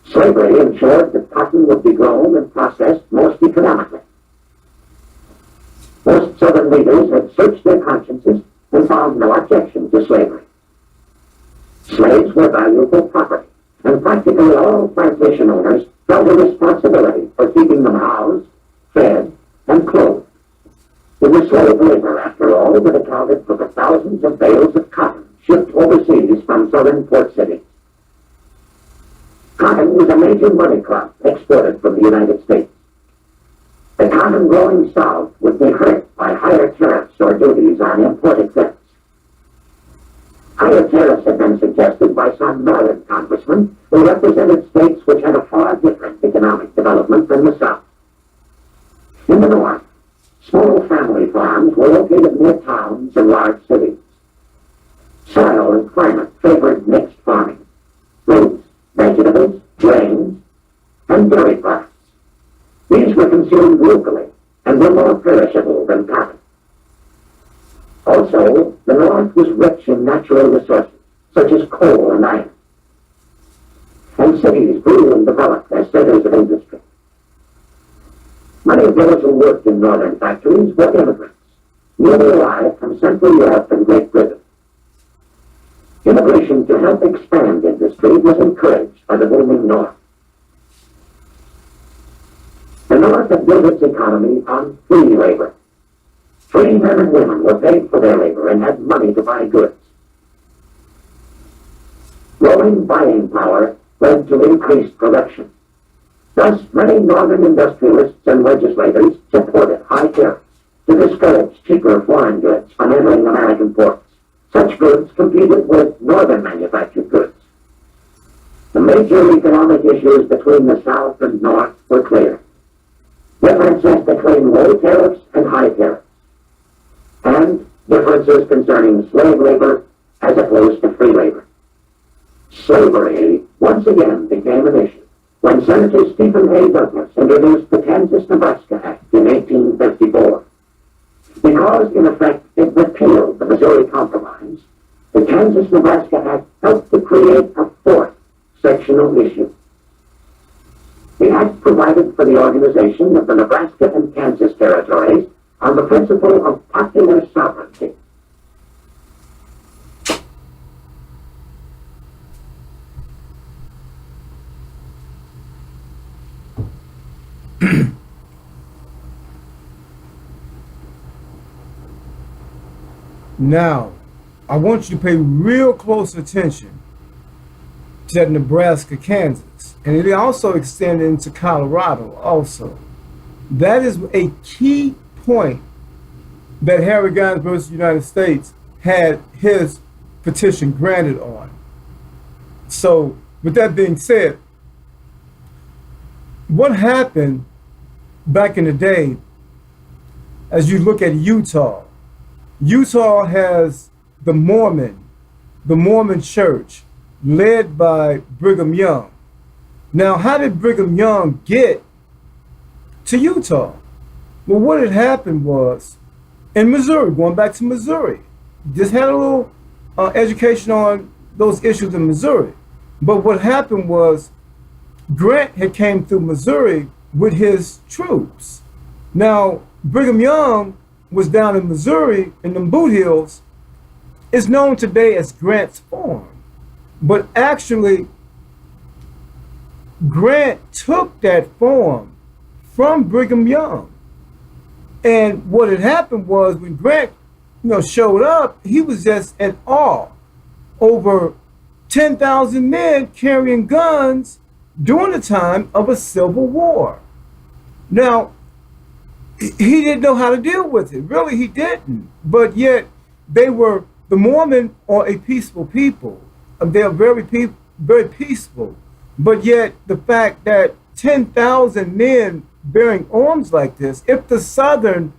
Speaker 2: Slavery ensured that cotton would be grown and processed most economically. Most Southern leaders had searched their consciences and found no objection to slavery. Slaves were valuable property, and practically all plantation owners felt a responsibility for keeping them housed, fed, and clothed. It was slave labor, after all, that accounted for the thousands of bales of cotton shipped overseas from Southern port cities. Cotton was a major money crop exported from the United States. The cotton-growing South would be hurt by higher tariffs or duties on imported goods. Higher tariffs had been suggested by some northern congressmen who represented states which had a far different economic development than the South. In the North, small family farms were located near towns and large cities. Soil and climate favored mixed farming, fruits, vegetables, grains, and dairy products. These were consumed locally and were more perishable than cotton. Also, the North was rich in natural resources, such as coal and iron. And cities grew and developed as centers of industry. Many of those who worked in northern factories were immigrants, newly arrived from Central Europe and Great Britain. Immigration to help expand industry was encouraged by the booming North. The North had built its economy on free labor. Free men and women were paid for their labor and had money to buy goods. Growing buying power led to increased production. Thus, many northern industrialists and legislators supported high tariffs to discourage cheaper foreign goods from entering American ports. Such goods competed with northern manufactured goods. The major economic issues between the South and North were clear. Differences between low tariffs and high tariffs, and differences concerning slave labor as opposed to free labor. Slavery once again became an issue when Senator Stephen A. Douglas introduced the Kansas-Nebraska Act in 1854. Because, in effect, it repealed the Missouri Compromise, The Kansas-Nebraska Act helped to create a fourth sectional issue. The Act provided for the organization of the Nebraska and Kansas territories on the principle of popular sovereignty.
Speaker 1: Now, I want you to pay real close attention to that Nebraska, Kansas, and it also extended into Colorado also. That is a key point that Harry Gines versus the United States had his petition granted on. So, with that being said, what happened back in the day, as you look at Utah, Utah has the Mormon church led by Brigham Young. Now, how did Brigham Young get to Utah? Well, what had happened was in Missouri, going back to Missouri, just had a little education on those issues in Missouri. But what happened was Grant had came through Missouri with his troops. Now, Brigham Young was down in Missouri in the Boot Hills. It's known today as Grant's Farm. But actually, Grant took that farm from Brigham Young. And what had happened was when Grant, showed up, he was just in awe over 10,000 men carrying guns during the time of a civil war. Now, he didn't know how to deal with it. Really, he didn't. But yet, the Mormon are a peaceful people. They are very peaceful. But yet, the fact that 10,000 men bearing arms like this, if the Southern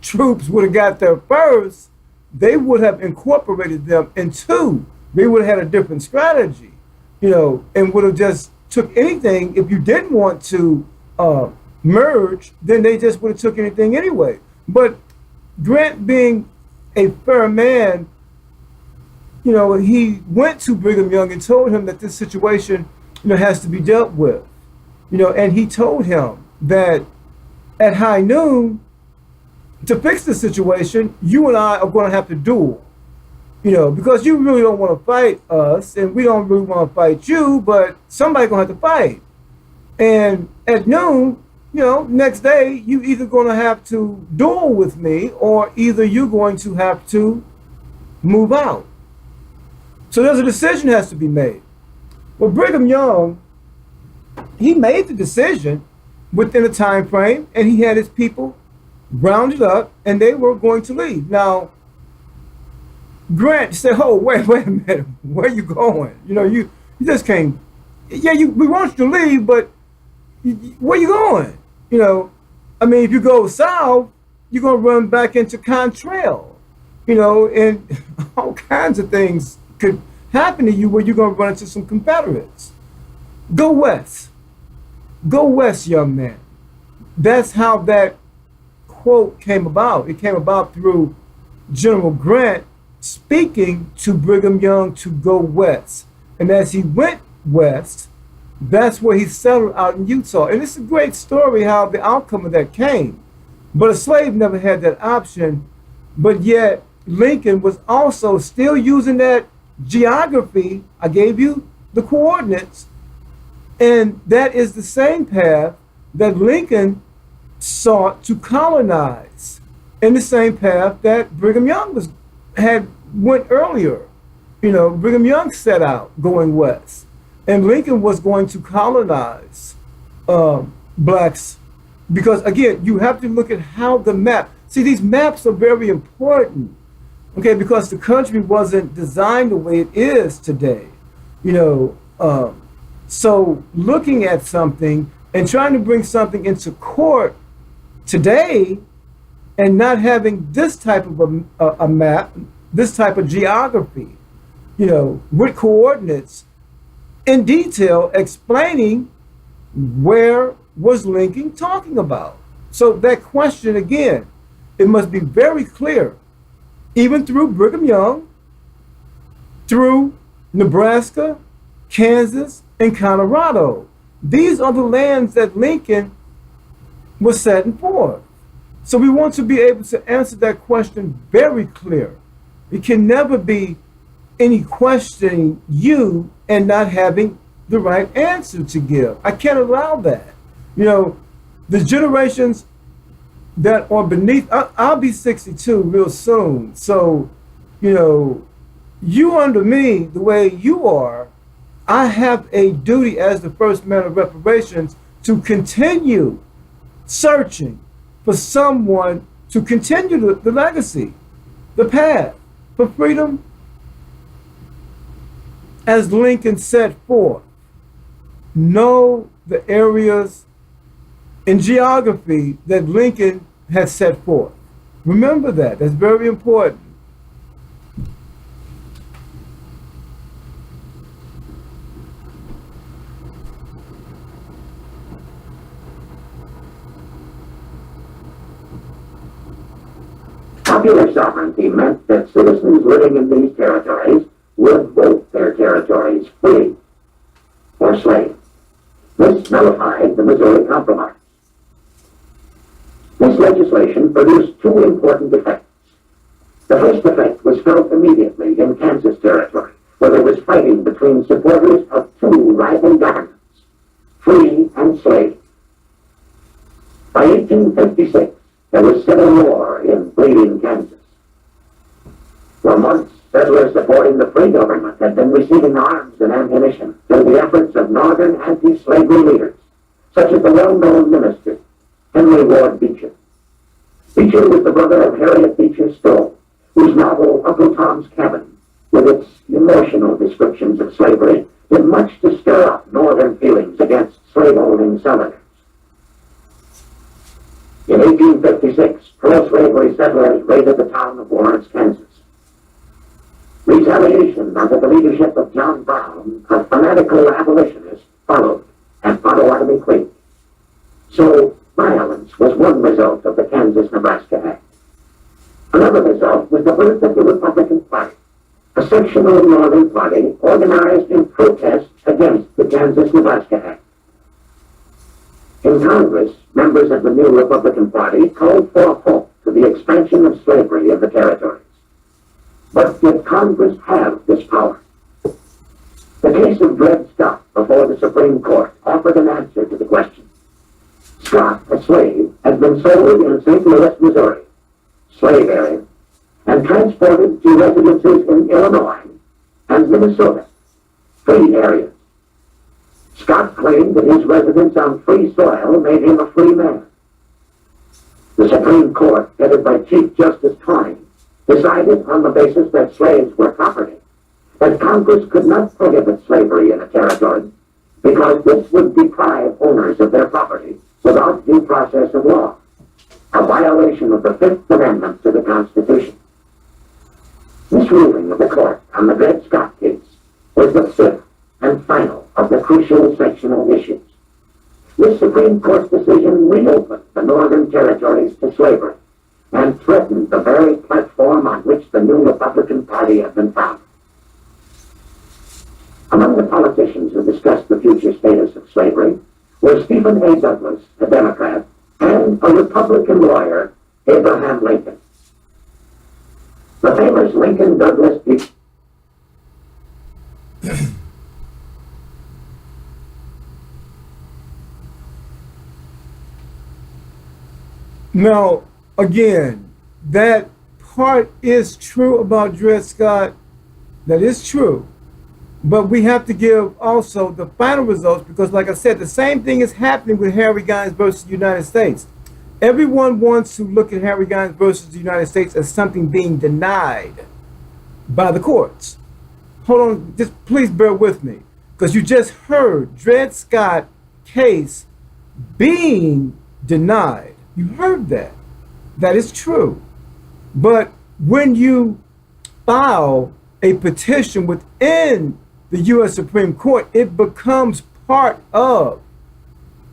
Speaker 1: troops would have got there first, they would have incorporated them into, they would have had a different strategy, and would have just took anything. If you didn't want to merge, then they just would have took anything anyway. But Grant, being a fair man, he went to Brigham Young and told him that this situation, has to be dealt with, and he told him that at high noon, to fix the situation, you and I are going to have to duel, because you really don't want to fight us, and we don't really want to fight you, but somebody's going to have to fight. And at noon, next day, you either going to have to duel with me, or either you're going to have to move out. So there's a decision has to be made. Well, Brigham Young, he made the decision within a time frame, and he had his people rounded up, and they were going to leave. Now, Grant said, "Oh, wait a minute, where are you going? You just came. Yeah, we want you to leave, but where are you going? If you go south, you're going to run back into Contrail, and all kinds of things could happen to you where you're going to run into some Confederates. Go west, young man." That's how that quote came about. It came about through General Grant speaking to Brigham Young to go west. And as he went west, that's where he settled out in Utah. And it's a great story how the outcome of that came. But a slave never had that option. But yet Lincoln was also still using that geography. I gave you the coordinates. And that is the same path that Lincoln sought to colonize, in the same path that Brigham Young went earlier. Brigham Young set out going west, and Lincoln was going to colonize blacks, because again, you have to look at how the map. See, these maps are very important, okay, because the country wasn't designed the way it is today. So looking at something and trying to bring something into court today, and not having this type of a map, this type of geography, with coordinates in detail explaining where was Lincoln talking about. So that question, again, it must be very clear, even through Brigham Young, through Nebraska, Kansas, and Colorado. These are the lands that Lincoln was setting forth. So we want to be able to answer that question very clear. It can never be any questioning you and not having the right answer to give. I can't allow that. You know, the generations that are beneath, I'll be 62 real soon. So, you know, you under me, the way you are, I have a duty as the first man of reparations to continue searching for someone to continue the legacy, the path for freedom as Lincoln set forth. Know the areas in geography that Lincoln had set forth. Remember that. That's very important.
Speaker 2: Popular sovereignty meant that citizens living in these territories would vote their territories free or slave. This nullified the Missouri Compromise. This legislation produced two important effects. The first effect was felt immediately in Kansas Territory, where there was fighting between supporters of two rival governments, free and slave. By 1856, there was civil war in bleeding Kansas. For months, settlers supporting the free government had been receiving arms and ammunition through the efforts of northern anti-slavery leaders, such as the well-known minister, Henry Ward Beecher. Beecher was the brother of Harriet Beecher Stowe, whose novel Uncle Tom's Cabin, with its emotional descriptions of slavery, did much to stir up northern feelings against slaveholding Southerners. In 1856, pro-slavery settlers raided the town of Lawrence, Kansas. Retaliation under the leadership of John Brown, a fanatical abolitionist, followed at Potawatomi Creek. So, violence was one result of the Kansas-Nebraska Act. Another result was the birth of the Republican Party, a section of the Northern Party organized in protest against the Kansas-Nebraska Act. In Congress, members of the new Republican Party called for a halt to the expansion of slavery in the territories. But did Congress have this power? The case of Dred Scott before the Supreme Court offered an answer to the question. Scott, a slave, had been sold in St. Louis, Missouri, slave area, and transported to residences in Illinois and Minnesota, free areas. Scott claimed that his residence on free soil made him a free man. The Supreme Court, headed by Chief Justice Twain, decided on the basis that slaves were property, that Congress could not prohibit slavery in a territory because this would deprive owners of their property without due process of law, a violation of the Fifth Amendment to the Constitution. This ruling of the court on the Dred Scott case was the fifth and final of the crucial sectional issues. This Supreme Court decision reopened the Northern Territories to slavery and threatened the very platform on which the new Republican Party had been founded. Among the politicians who discussed the future status of slavery were Stephen A. Douglas, a Democrat, and a Republican lawyer, Abraham Lincoln. The famous Lincoln-Douglas
Speaker 1: Now, again, that part is true about Dred Scott. That is true. But we have to give also the final results because, like I said, the same thing is happening with Harry Gines versus the United States. Everyone wants to look at Harry Gines versus the United States as something being denied by the courts. Hold on, just please bear with me, because you just heard Dred Scott case being denied. You heard that. That is true. But when you file a petition within the U.S. Supreme Court, it becomes part of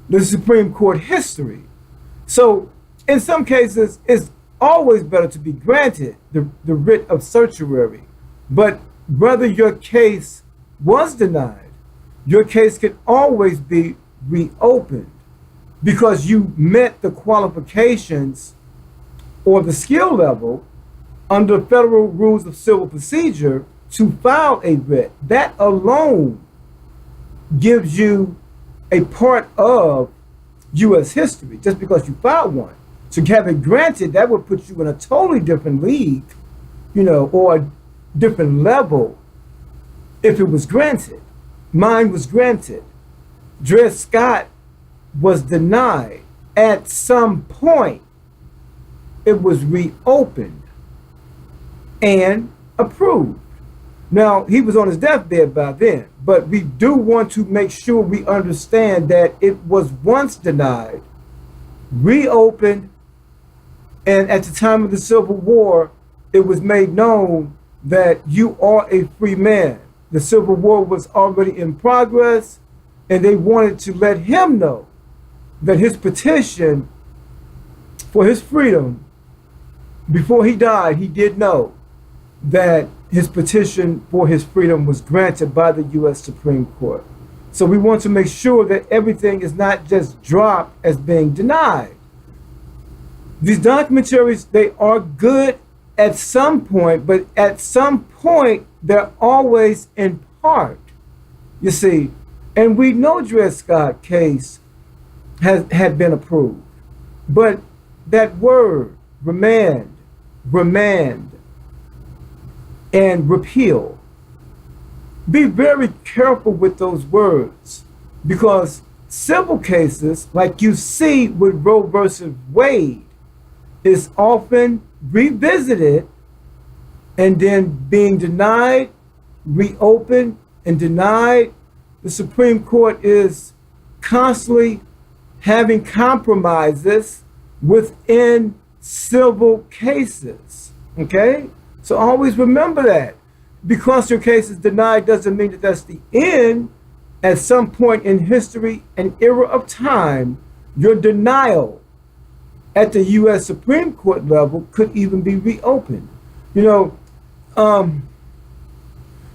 Speaker 1: the Supreme Court history. So in some cases, it's always better to be granted the writ of certiorari. But whether your case was denied, your case can always be reopened because you met the qualifications or the skill level under federal rules of civil procedure to file a writ. That alone gives you a part of U.S. history just because you filed one. To have it granted, that would put you in a totally different league, or a different level if it was granted. Mine was granted. Dred Scott was denied. At some point, it was reopened and approved. Now, he was on his deathbed by then, but we do want to make sure we understand that it was once denied, reopened, and at the time of the Civil War, it was made known that you are a free man. The Civil War was already in progress, and they wanted to let him know that his petition for his freedom, before he died, he did know that his petition for his freedom was granted by the U.S. Supreme Court. So we want to make sure that everything is not just dropped as being denied. These documentaries, they are good at some point, but at some point, they're always in part, you see. And we know Dred Scott case had been approved. But that word, remand, and repeal, be very careful with those words, because civil cases, like you see with Roe versus Wade, is often revisited and then being denied, reopened, and denied. The Supreme Court is constantly having compromises within civil cases, okay? So always remember that. Because your case is denied doesn't mean that that's the end. At some point in history, an era of time, your denial at the U.S. Supreme Court level could even be reopened. The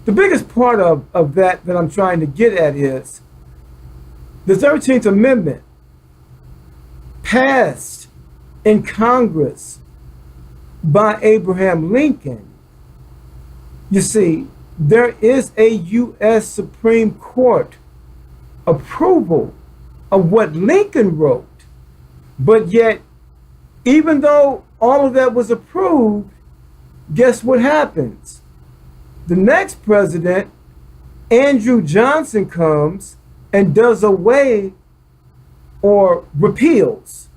Speaker 1: biggest part of that I'm trying to get at is the 13th Amendment passed in Congress by Abraham Lincoln. You see, there is a U.S. Supreme Court approval of what Lincoln wrote, but yet, even though all of that was approved, guess what happens? The next president, Andrew Johnson, comes and does away or repeals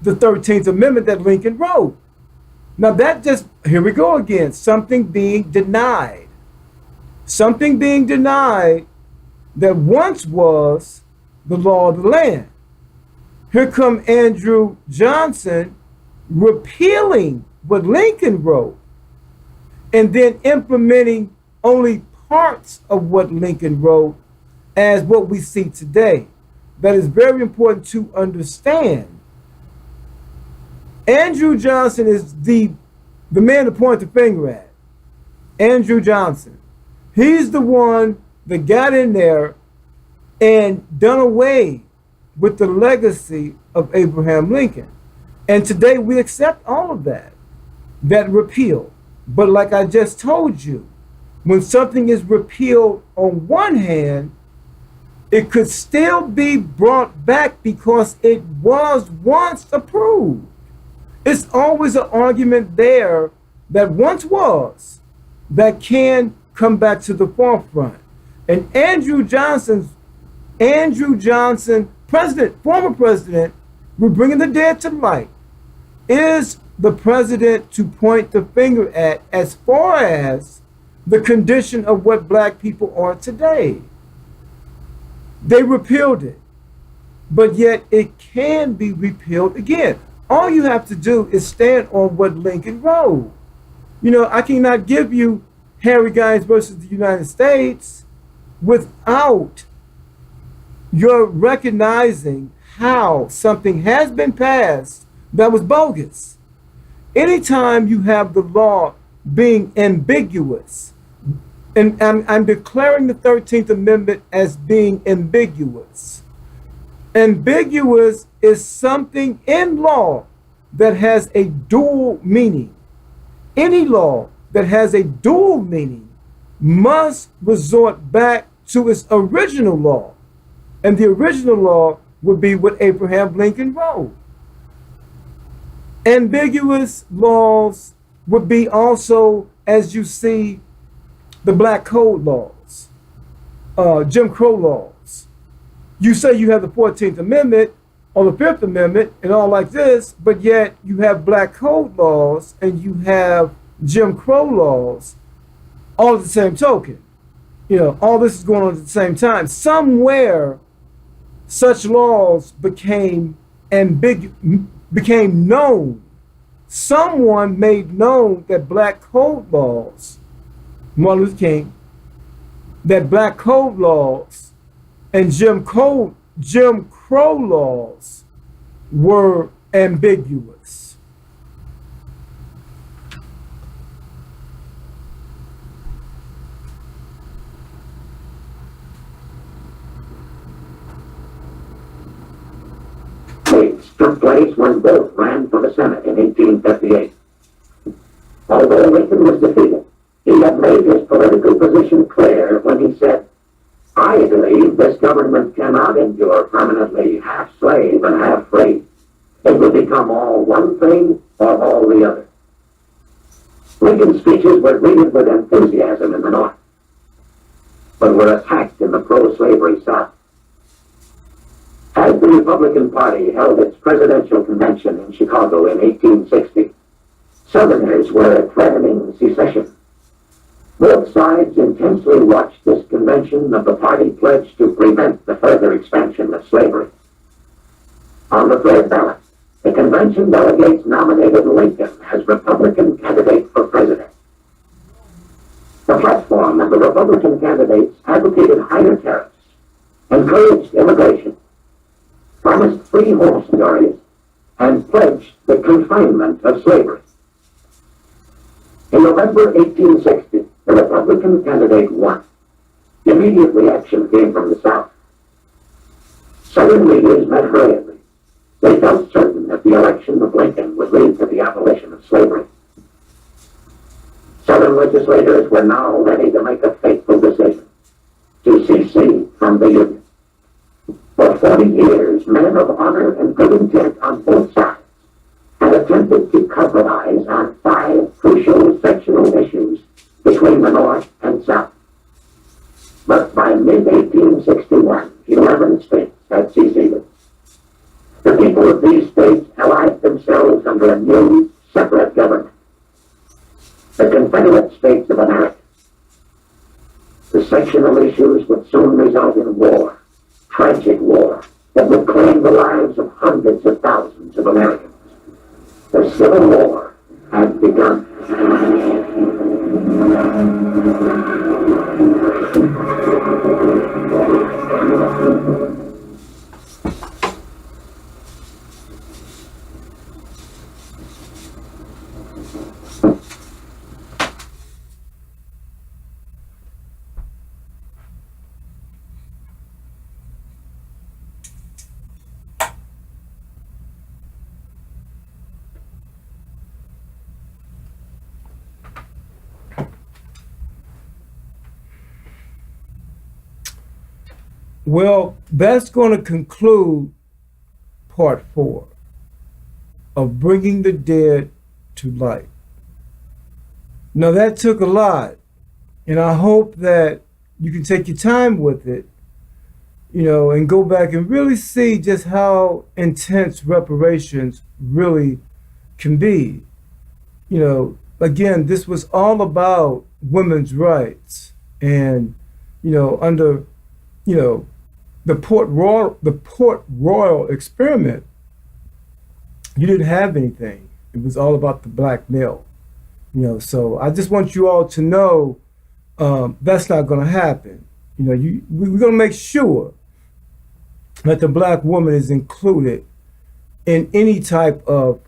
Speaker 1: the 13th Amendment that Lincoln wrote. Now here we go again, something being denied. Something being denied that once was the law of the land. Here come Andrew Johnson repealing what Lincoln wrote and then implementing only parts of what Lincoln wrote as what we see today. That is very important to understand. Andrew Johnson is the man to point the finger at. Andrew Johnson. He's the one that got in there and done away with the legacy of Abraham Lincoln. And today we accept all of that repeal. But like I just told you, when something is repealed on one hand, it could still be brought back because it was once approved. It's always an argument there that once was that can come back to the forefront. And Andrew Johnson, former president, we're bringing the dead to light, is the president to point the finger at as far as the condition of what black people are today. They repealed it, but yet it can be repealed again. All you have to do is stand on what Lincoln wrote. I cannot give you Harry Guys versus the United States without your recognizing how something has been passed that was bogus. Anytime you have the law being ambiguous, And I'm declaring the 13th Amendment as being ambiguous. Ambiguous is something in law that has a dual meaning. Any law that has a dual meaning must resort back to its original law. And the original law would be what Abraham Lincoln wrote. Ambiguous laws would be also, as you see, the Black Code laws, Jim Crow laws. You say you have the 14th Amendment or the 5th Amendment and all like this, but yet you have Black Code laws and you have Jim Crow laws all at the same token. All this is going on at the same time. Somewhere, such laws became known. Someone made known that Black Code laws, Martin Luther King, that Black Code laws and Jim Crow laws were ambiguous.
Speaker 2: Took place when both ran for the Senate in 1858. Although Lincoln was defeated, he had made his political position clear when he said, "I believe this government cannot endure permanently half slave and half free. It will become all one thing or all the other." Lincoln's speeches were greeted with enthusiasm in the North, but were attacked in the pro-slavery South. As the Republican Party held its presidential convention in Chicago in 1860, Southerners were threatening secession. Both sides intensely watched this convention of the party pledged to prevent the further expansion of slavery. On the third ballot, the convention delegates nominated Lincoln as Republican candidate for president. The platform of the Republican candidates advocated higher tariffs, encouraged immigration, promised free home stories, and pledged the confinement of slavery. In November 1860, the Republican candidate won. Immediate reaction came from the South. Southern leaders met hurriedly. They felt certain that the election of Lincoln would lead to the abolition of slavery. Southern legislators were now ready to make a fateful decision: to secede from the Union. For 40 years, men of honor and good intent on both sides had attempted to compromise on 5 crucial sectional issues between the North and South. But by mid-1861, 11 states had seceded. The people of these states allied themselves under a new, separate government, the Confederate States of America. The sectional issues would soon result in war. Tragic war that would claim the lives of hundreds of thousands of Americans. The Civil War had begun.
Speaker 1: Well, that's going to conclude part 4 of bringing the dead to light. Now, that took a lot, and I hope that you can take your time with it, and go back and really see just how intense reparations really can be. Again, this was all about women's rights, and under the Port Royal experiment, you didn't have anything. It was all about the black male. So I just want you all to know that's not going to happen. We're going to make sure that the black woman is included in any type of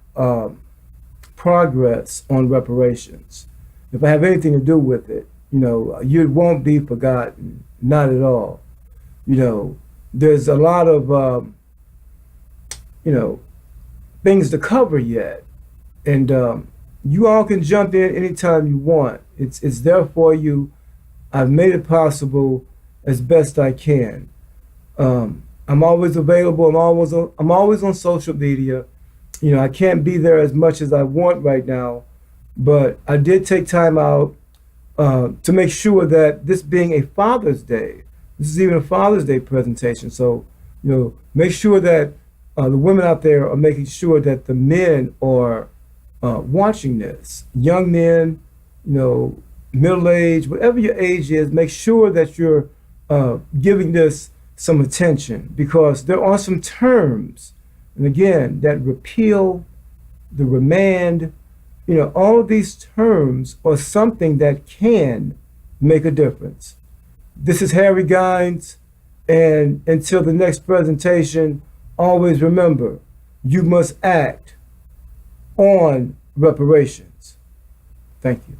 Speaker 1: progress on reparations. If I have anything to do with it, You won't be forgotten, not at all. There's a lot of things to cover yet, and you all can jump in anytime you want. It's there for you. I've made it possible as best I can. I'm always available. I'm always on social media. I can't be there as much as I want right now, but I did take time out to make sure that this being a Father's Day, this is even a Father's Day presentation. So, make sure that the women out there are making sure that the men are watching this. Young men, middle age, whatever your age is, make sure that you're giving this some attention, because there are some terms, and again, that repeal, the remand, all of these terms are something that can make a difference. This is Harry Gines, and until the next presentation, always remember, you must act on reparations. Thank you.